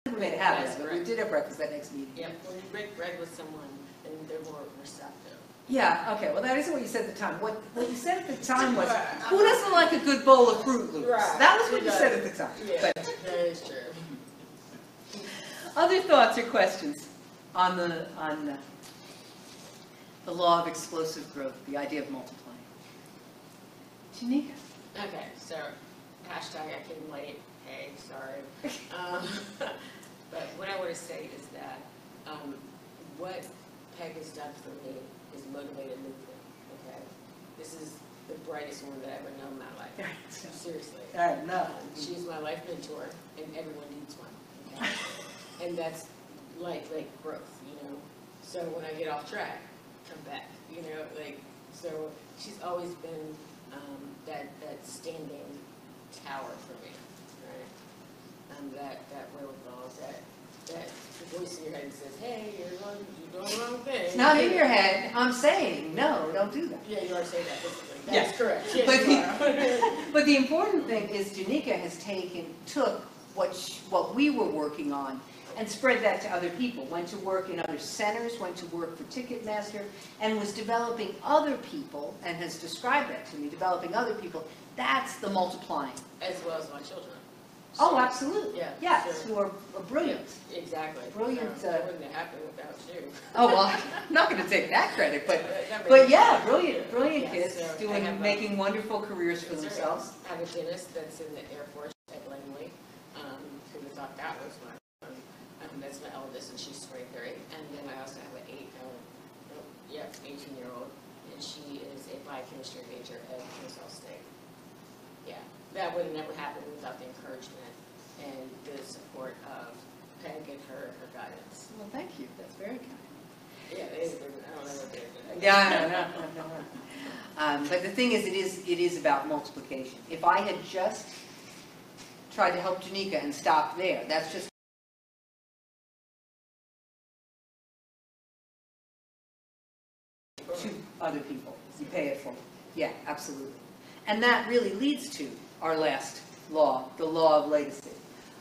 We made it happen, but we did have breakfast that next meeting. Yeah, when you break bread with someone, then they're more receptive. Yeah, okay, well, that isn't what you said at the time. What you said at the time was, who doesn't like a good bowl of Fruit Loops? Right. That was what you said at the time. Yeah, But that is true. other thoughts or questions on the law of explosive growth, the idea of multiplying? Janika? Okay, so hashtag I came late. Hey, sorry. But what I want to say is that what Peg has done for me is motivated me. Okay, this is the brightest woman that I ever known in my life. Seriously. All right, no. She's my life mentor, and everyone needs one. Okay? And that's like growth, you know. So when I get off track, come back, you know, so she's always been that standing tower for me, right? That wherewithal, that voice in your head that says, hey, you're doing the wrong thing. It's not in your head. I'm saying, no, don't do that. Yeah, you are saying that physically. That's Yeah. correct. Yes, But the important thing is Janika took what we were working on and spread that to other people, went to work in other centers, went to work for Ticketmaster, and was developing other people, and has described that to me, developing other people. That's the multiplying. as well as my children. Oh, absolutely. Yeah, Yes, sure. who are brilliant. Exactly. Brilliant, So that wouldn't have happened without you. Oh, well, I'm not gonna take that credit, but That made yeah, me- brilliant Yeah, kids, so I doing, have a- making wonderful careers for Yes, sir. themselves. I have a dentist that's in the Air Force at Langley, who thought that was my, that's my eldest, and she's 23. And then I also have an 18-year-old, and she is a biochemistry major at Kennesaw State. Yeah, that would have never happened without the encouragement and the support of Peg and her guidance. Well, thank you, that's very kind. Yeah, I don't know what they're doing. Yeah, no. But the thing is, it is about multiplication. If I had just tried to help Janika and stopped there, that's just to other people. You pay it forward. Yeah, absolutely. And that really leads to our last law, the law of legacy.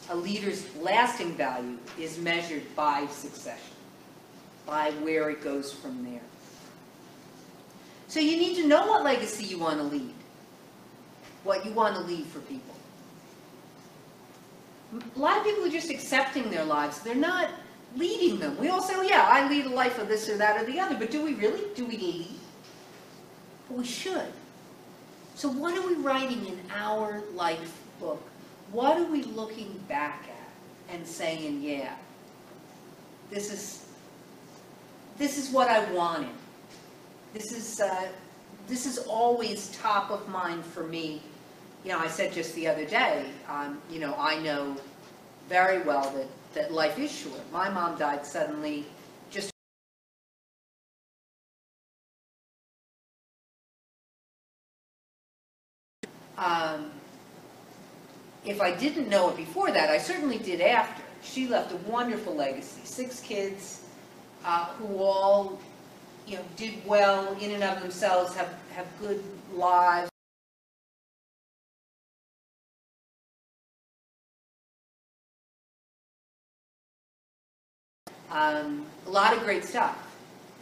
A leader's lasting value is measured by succession, by where it goes from there. So you need to know what legacy you want to lead, what you want to leave for people. A lot of people are just accepting their lives. They're not leading them. We all say, oh yeah, I lead a life of this or that or the other, but do we really? Do we lead? But we should. So what are we writing in our life book? What are we looking back at and saying, yeah, this is what I wanted. This is always top of mind for me. You know, I said just the other day, you know, I know very well that life is short. My mom died suddenly just if I didn't know it before that, I certainly did after. She left a wonderful legacy. 6 kids who all, you know, did well in and of themselves, have good lives. A lot of great stuff.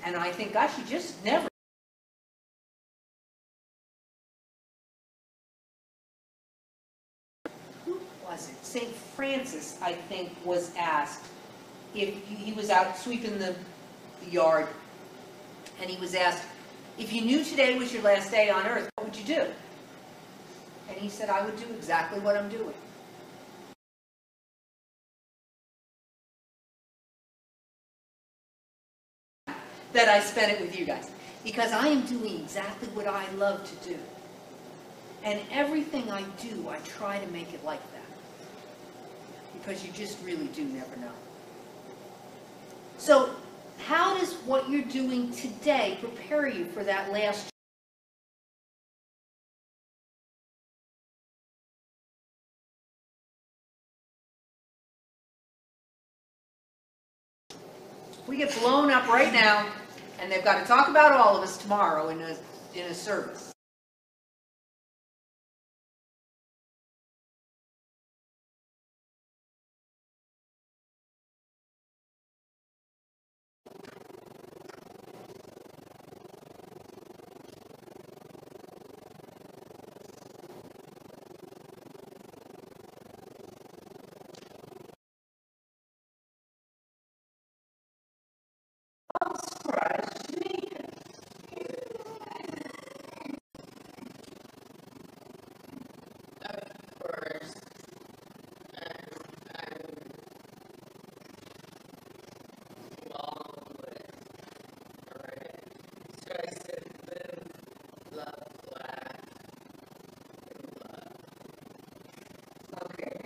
And I think, gosh, you just never. Who was it? St. Francis, I think, was asked if he was out sweeping the yard, and he was asked, if you knew today was your last day on earth, what would you do? And he said, I would do exactly what I'm doing. That I spent it with you guys, because I am doing exactly what I love to do. And everything I do, I try to make it like that. Because you just really do never know. So, how does what you're doing today prepare you for that last we get blown up right now, and they've got to talk about all of us tomorrow in a service. Of course, I'm long with, all right? So I said, live, love, laugh, and love. Okay.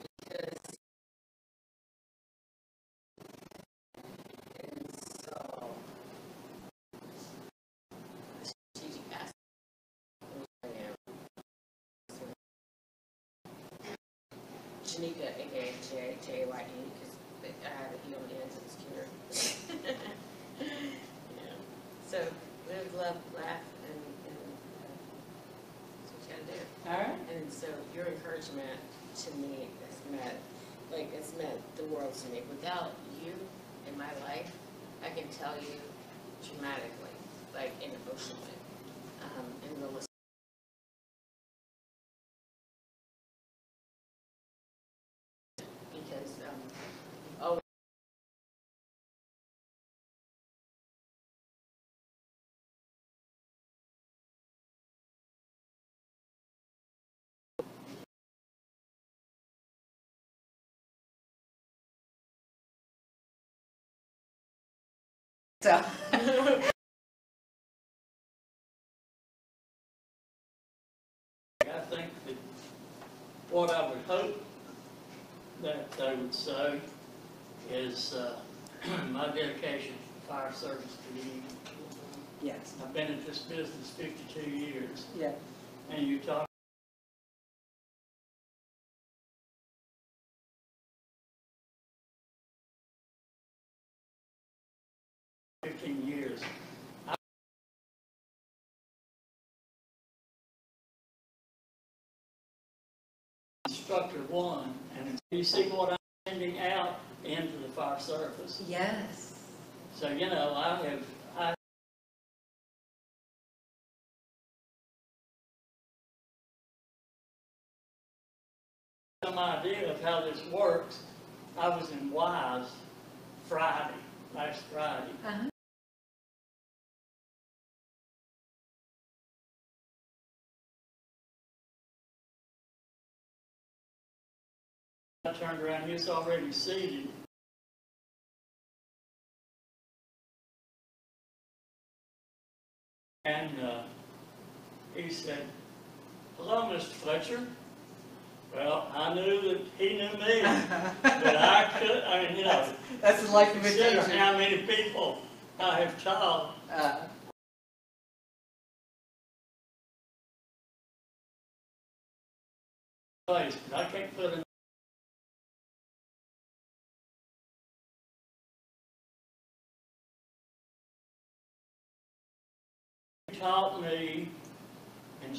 Because and so strategic aspect of who I am. Janika, aka J-A-Y-E, because I have an E on the end, so it's cuter. Yeah. So live, love, laugh, and that's what you gotta do. All right. And so your encouragement to me has meant the world to me. Without you in my life, I can tell you dramatically, like emotionally, and realistically. So, I think that what I would hope that they would say is my dedication to the fire service community. yes, I've been in this business 52 years, yeah. and you talk 15 years. Instructor one, and you see what I'm sending out into the fire service. Yes. So, you know, I some idea of how this works. I was in Wise last Friday. Uh-huh. I turned around, he was already seated. And he said, "Hello, Mr. Fletcher." Well, I knew that he knew me, but I mean, you know, That's the life of a consider teacher. how many people I have taught. Place, but I can't put in. He taught me and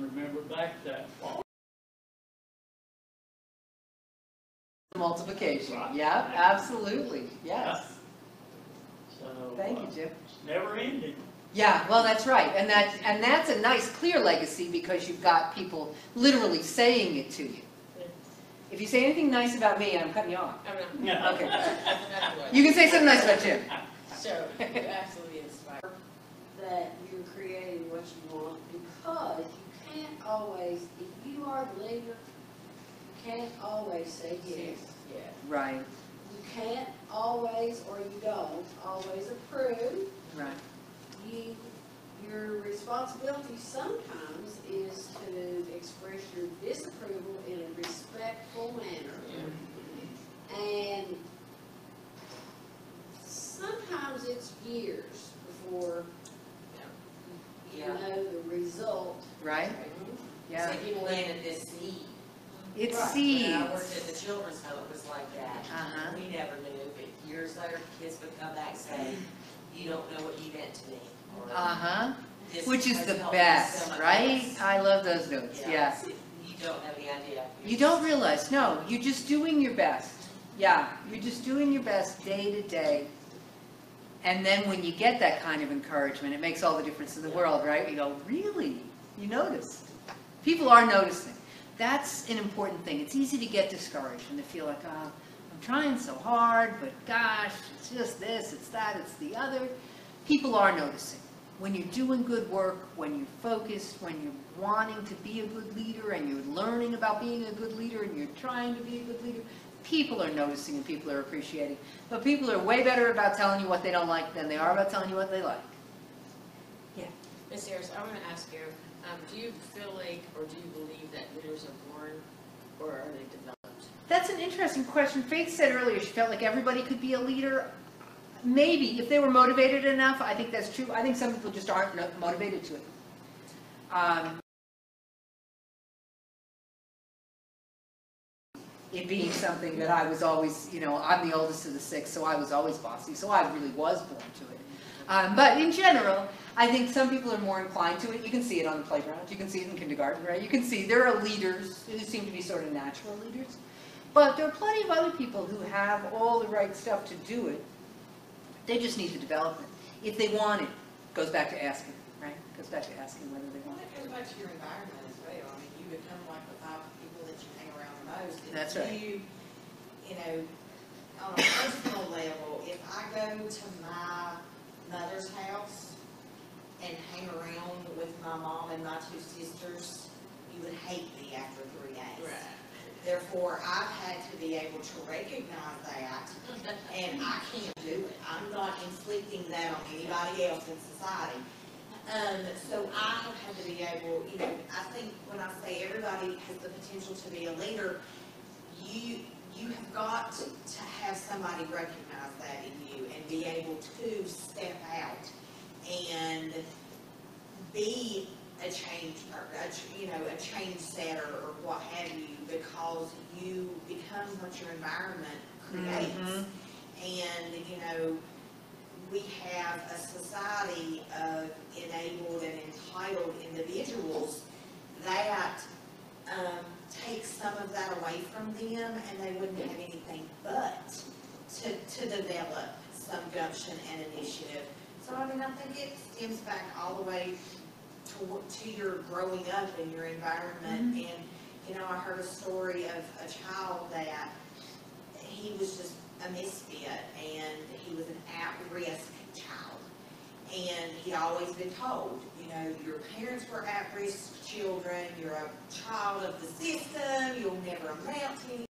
remember back that far. Multiplication. Right. Yeah, absolutely. Yes. So Thank you, Jim. It's never ending. Yeah, well, that's right. And that's a nice, clear legacy because you've got people literally saying it to you. If you say anything nice about me, I'm cutting you off. I'm not, Yeah. Okay. that's what. You can say something nice about Jim. So, you absolutely inspired. That you're creating what you want, because you can't always, if you are the leader, you can't always say yes. Yeah. Right, You can't always, or you don't always approve. right. Your responsibility sometimes is to express your disapproval in a respectful manner. And sometimes it's years before you Yeah. know the result. Right? Yeah. So you planted this seed. It's Right. seeds. When I worked at the children's home, it was like that. Uh-huh. We never knew, but years later, kids would come back and say, "You don't know what you meant to me." Or, Uh-huh. "This Which is has the helped me so best, much." right? I love those notes, yeah. You don't have any idea. You don't realize, no, you're just doing your best. Yeah, you're just doing your best day to day. And then when you get that kind of encouragement, it makes all the difference in the world, right? You go, really? You noticed? People are noticing. That's an important thing. It's easy to get discouraged and to feel like, oh, I'm trying so hard, but gosh, it's just this, it's that, it's the other. People are noticing. When you're doing good work, when you're focused, when you're wanting to be a good leader and you're learning about being a good leader and you're trying to be a good leader, people are noticing and people are appreciating. But people are way better about telling you what they don't like than they are about telling you what they like. Yeah. Ms. Ayers, I want to ask you, do you feel like, or do you believe that leaders are born, or are they developed? That's an interesting question. Faith said earlier she felt like everybody could be a leader. Maybe, if they were motivated enough, I think that's true. I think some people just aren't motivated to it. It being something that I was always, you know, I'm the oldest of the six, so I was always bossy, so I really was born to it. But in general, I think some people are more inclined to it. You can see it on the playground. You can see it in kindergarten, right? You can see there are leaders who seem to be sort of natural leaders. But there are plenty of other people who have all the right stuff to do it. They just need to develop it. If they want it, goes back to asking, right? Goes back to asking whether they Well, want that goes back to your environment as well. I mean, you become like the 5 people that you hang around the most. And That's right. You know, on a personal level, if I go to my mother's house, and hang around with my mom and my two sisters, you would hate me after 3 days. Therefore, I've had to be able to recognize that, and I can't do it. I'm not inflicting that on anybody else in society. So I have had to be able, you know, I think when I say everybody has the potential to be a leader, you have got to have somebody recognize that in you and be able to step out and be a change, a change setter or what have you, because you become what your environment creates. And, you know, we have a society of enabled and entitled individuals that take some of that away from them, and they wouldn't have anything but to develop some gumption and initiative. So, I mean, I think it stems back all the way to your growing up in your environment. And, you know, I heard a story of a child that he was just a misfit, and he was an at-risk child. And he'd always been told, you know, your parents were at-risk children, you're a child of the system, you'll never amount to anything.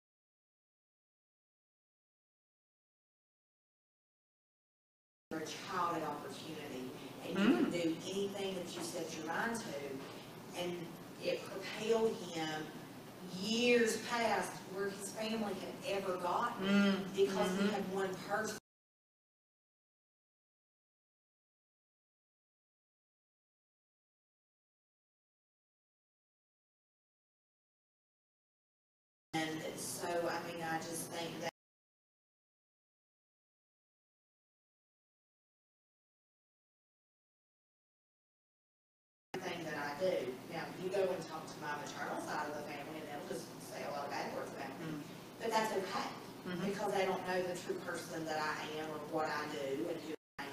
You're a child at opportunity, and you can do anything that you set your mind to. And it propelled him years past where his family had ever gotten, because he had one person. And so, I mean, I just think that thing that I do. Now, you go and talk to my maternal side of the family, and they'll just say a lot of bad words about me. But that's okay, because they don't know the true person that I am or what I do and who I am.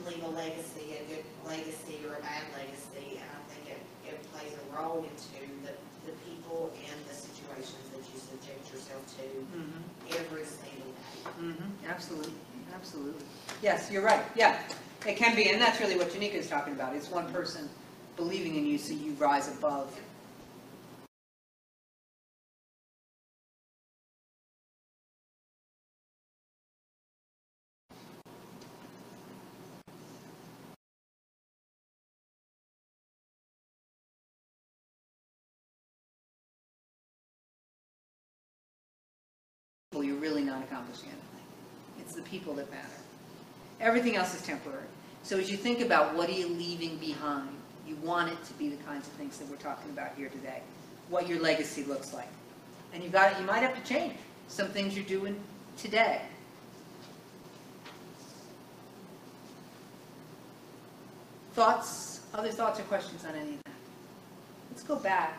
Leave a legacy, a good legacy or a bad legacy, and I think it plays a role into the people and the situations that you subject yourself to every single day. Absolutely, absolutely. Yes, you're right, yeah. It can be, and that's really what Janika is talking about. It's one person believing in you so you rise above. You're really not accomplishing anything. It's the people that matter. Everything else is temporary. So as you think about what are you leaving behind, you want it to be the kinds of things that we're talking about here today. What your legacy looks like. And you might have to change some things you're doing today. Thoughts, other thoughts or questions on any of that? Let's go back.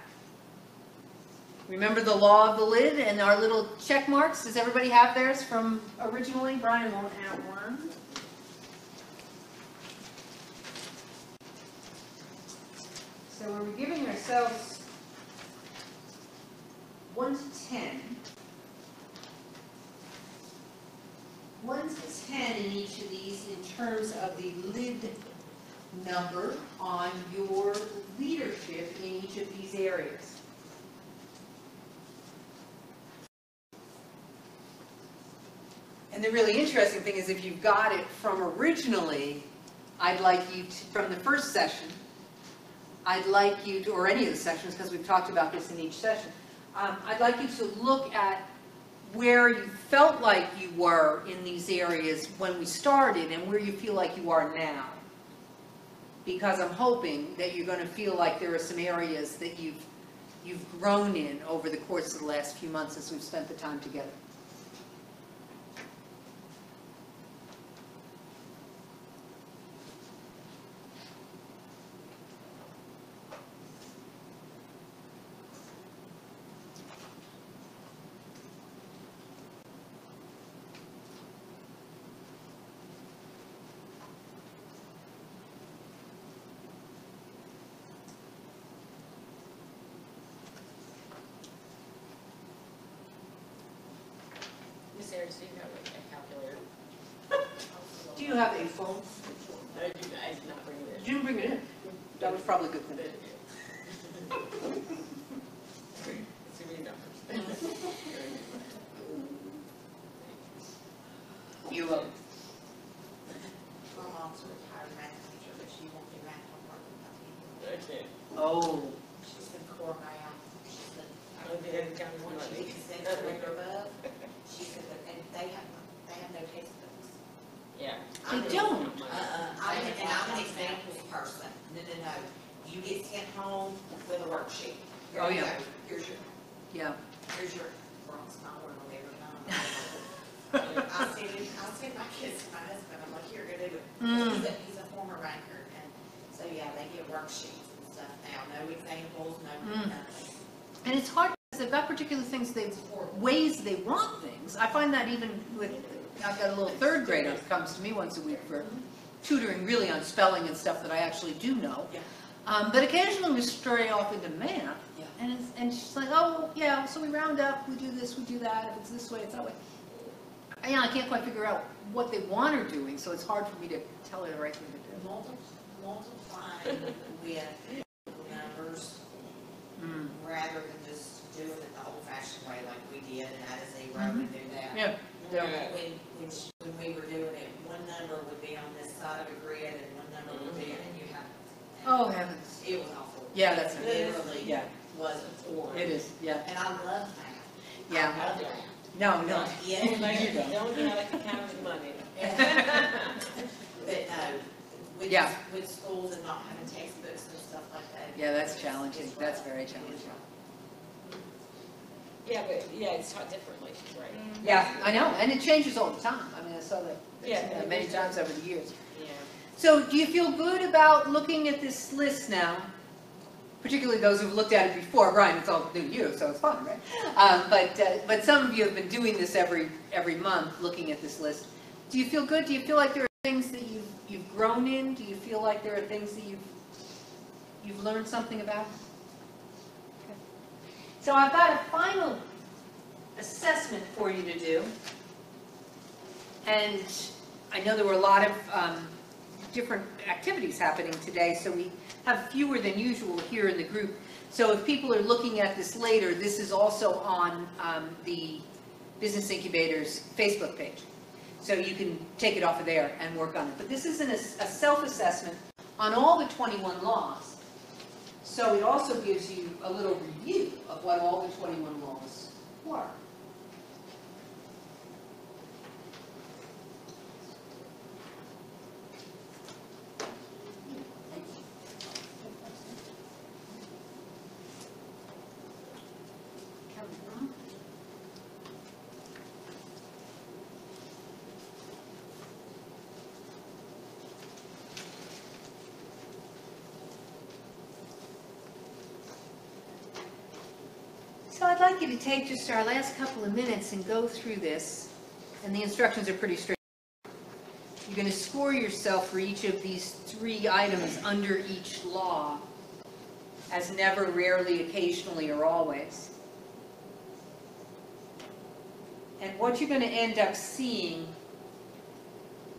Remember the law of the lid and our little check marks? Does everybody have theirs from originally? Brian won't have one. So we're giving ourselves 1 to 10. 1 to 10 in each of these in terms of the lid number on your leadership in each of these areas. And the really interesting thing is if you've got it from originally, I'd like you to, from the first session, I'd like you to, or any of the sessions, because we've talked about this in each session, I'd like you to look at where you felt like you were in these areas when we started and where you feel like you are now. Because I'm hoping that you're going to feel like there are some areas that you've grown in over the course of the last few months as we've spent the time together. downstairs, so you have like a calculator. Do you have a phone? I did not bring it You didn't bring it in. That was probably a good in. thing. It's too many numbers. You, My mom's a retired math teacher, but she won't do math homework without me. Okay. oh, She's been core math. She's been, Okay, every time when it's she money. gets sent to or above, she said that, and they have no textbooks. Yeah. They don't. I'm an examples person. No. You get sent home with a worksheet. Here Oh, you yeah. go. Here's your yeah. bronze dollar or whatever. I send my kids to my husband, I'm like, here, go do it. He's a former banker, and so, yeah, they get worksheets and stuff now, no examples, no nothing. And it's hard because they've got particular things, ways they want things. I find that even with, I've got a little third grader that comes to me once a week for tutoring really on spelling and stuff that I actually do know. Yeah. But occasionally we stray off into math. Yeah. And she's like, oh, yeah, so we round up, we do this, we do that, if it's this way, it's that way. I can't quite figure out what they want her doing, so it's hard for me to tell her the right thing to do. Multiplying with numbers rather than just doing it the old-fashioned way like we did and add a zero and do that. Yeah. When we were doing it, one number would be on this side of a grid and one number would be, and you have. Oh, heavens. It was awful. Yeah, that's It it. literally Yeah. wasn't for. It is, yeah. And I love math. Yeah. I love math. No. Yeah. The only thing I like to count is money. But no, Yeah. with schools and not having textbooks and stuff like that. Yeah, that's challenging. That's very challenging. Yeah, but, yeah, it's taught differently, she's right. Yeah, I know, and it changes all the time. I mean, I saw that Yeah. many times over the years. Yeah. So do you feel good about looking at this list now? Particularly those who've looked at it before. Brian, it's all new to you, so it's fun, right? But some of you have been doing this every month, looking at this list. Do you feel good? Do you feel like there are things that you've grown in? Do you feel like there are things that you've learned something about? Okay. So I've got a final assessment for you to do. And I know there were a lot of different activities happening today, so we have fewer than usual here in the group. So if people are looking at this later, this is also on the Business Incubator's Facebook page. So you can take it off of there and work on it. But this is a self-assessment on all the 21 laws. So it also gives you a little review of what all the 21 laws were. So I'd like you to take just our last couple of minutes and go through this, and the instructions are pretty straightforward. You're going to score yourself for each of these 3 items under each law as never, rarely, occasionally, or always. And what you're going to end up seeing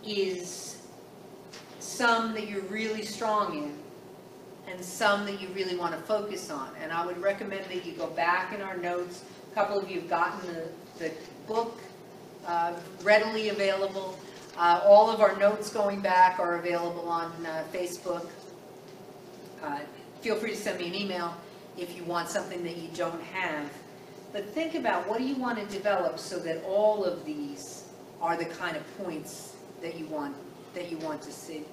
is some that you're really strong in, and some that you really want to focus on. And I would recommend that you go back in our notes. A couple of you have gotten the book readily available. All of our notes going back are available on Facebook. Feel free to send me an email if you want something that you don't have. But think about what do you want to develop so that all of these are the kind of points that you want to see.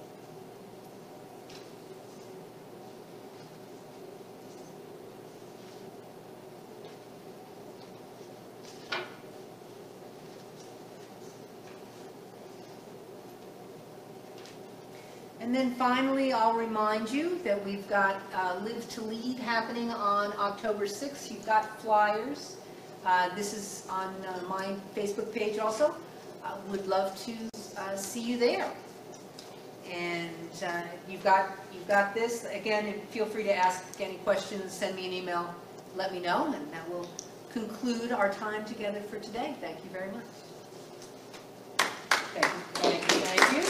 And then finally, I'll remind you that we've got Live to Lead happening on October 6th. You've got flyers. This is on my Facebook page also. I would love to see you there. And you've got this. Again, feel free to ask any questions, send me an email, let me know, and that will conclude our time together for today. Thank you very much. Thank you.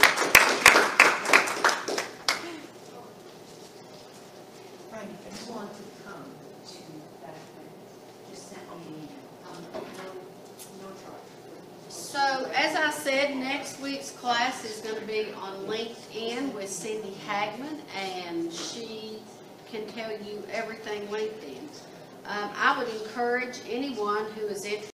Frank, if you want to come to that event, just send me an email. No charge. So, as I said, next week's class is going to be on LinkedIn with Cindy Hagman, and she can tell you everything LinkedIn. I would encourage anyone who is interested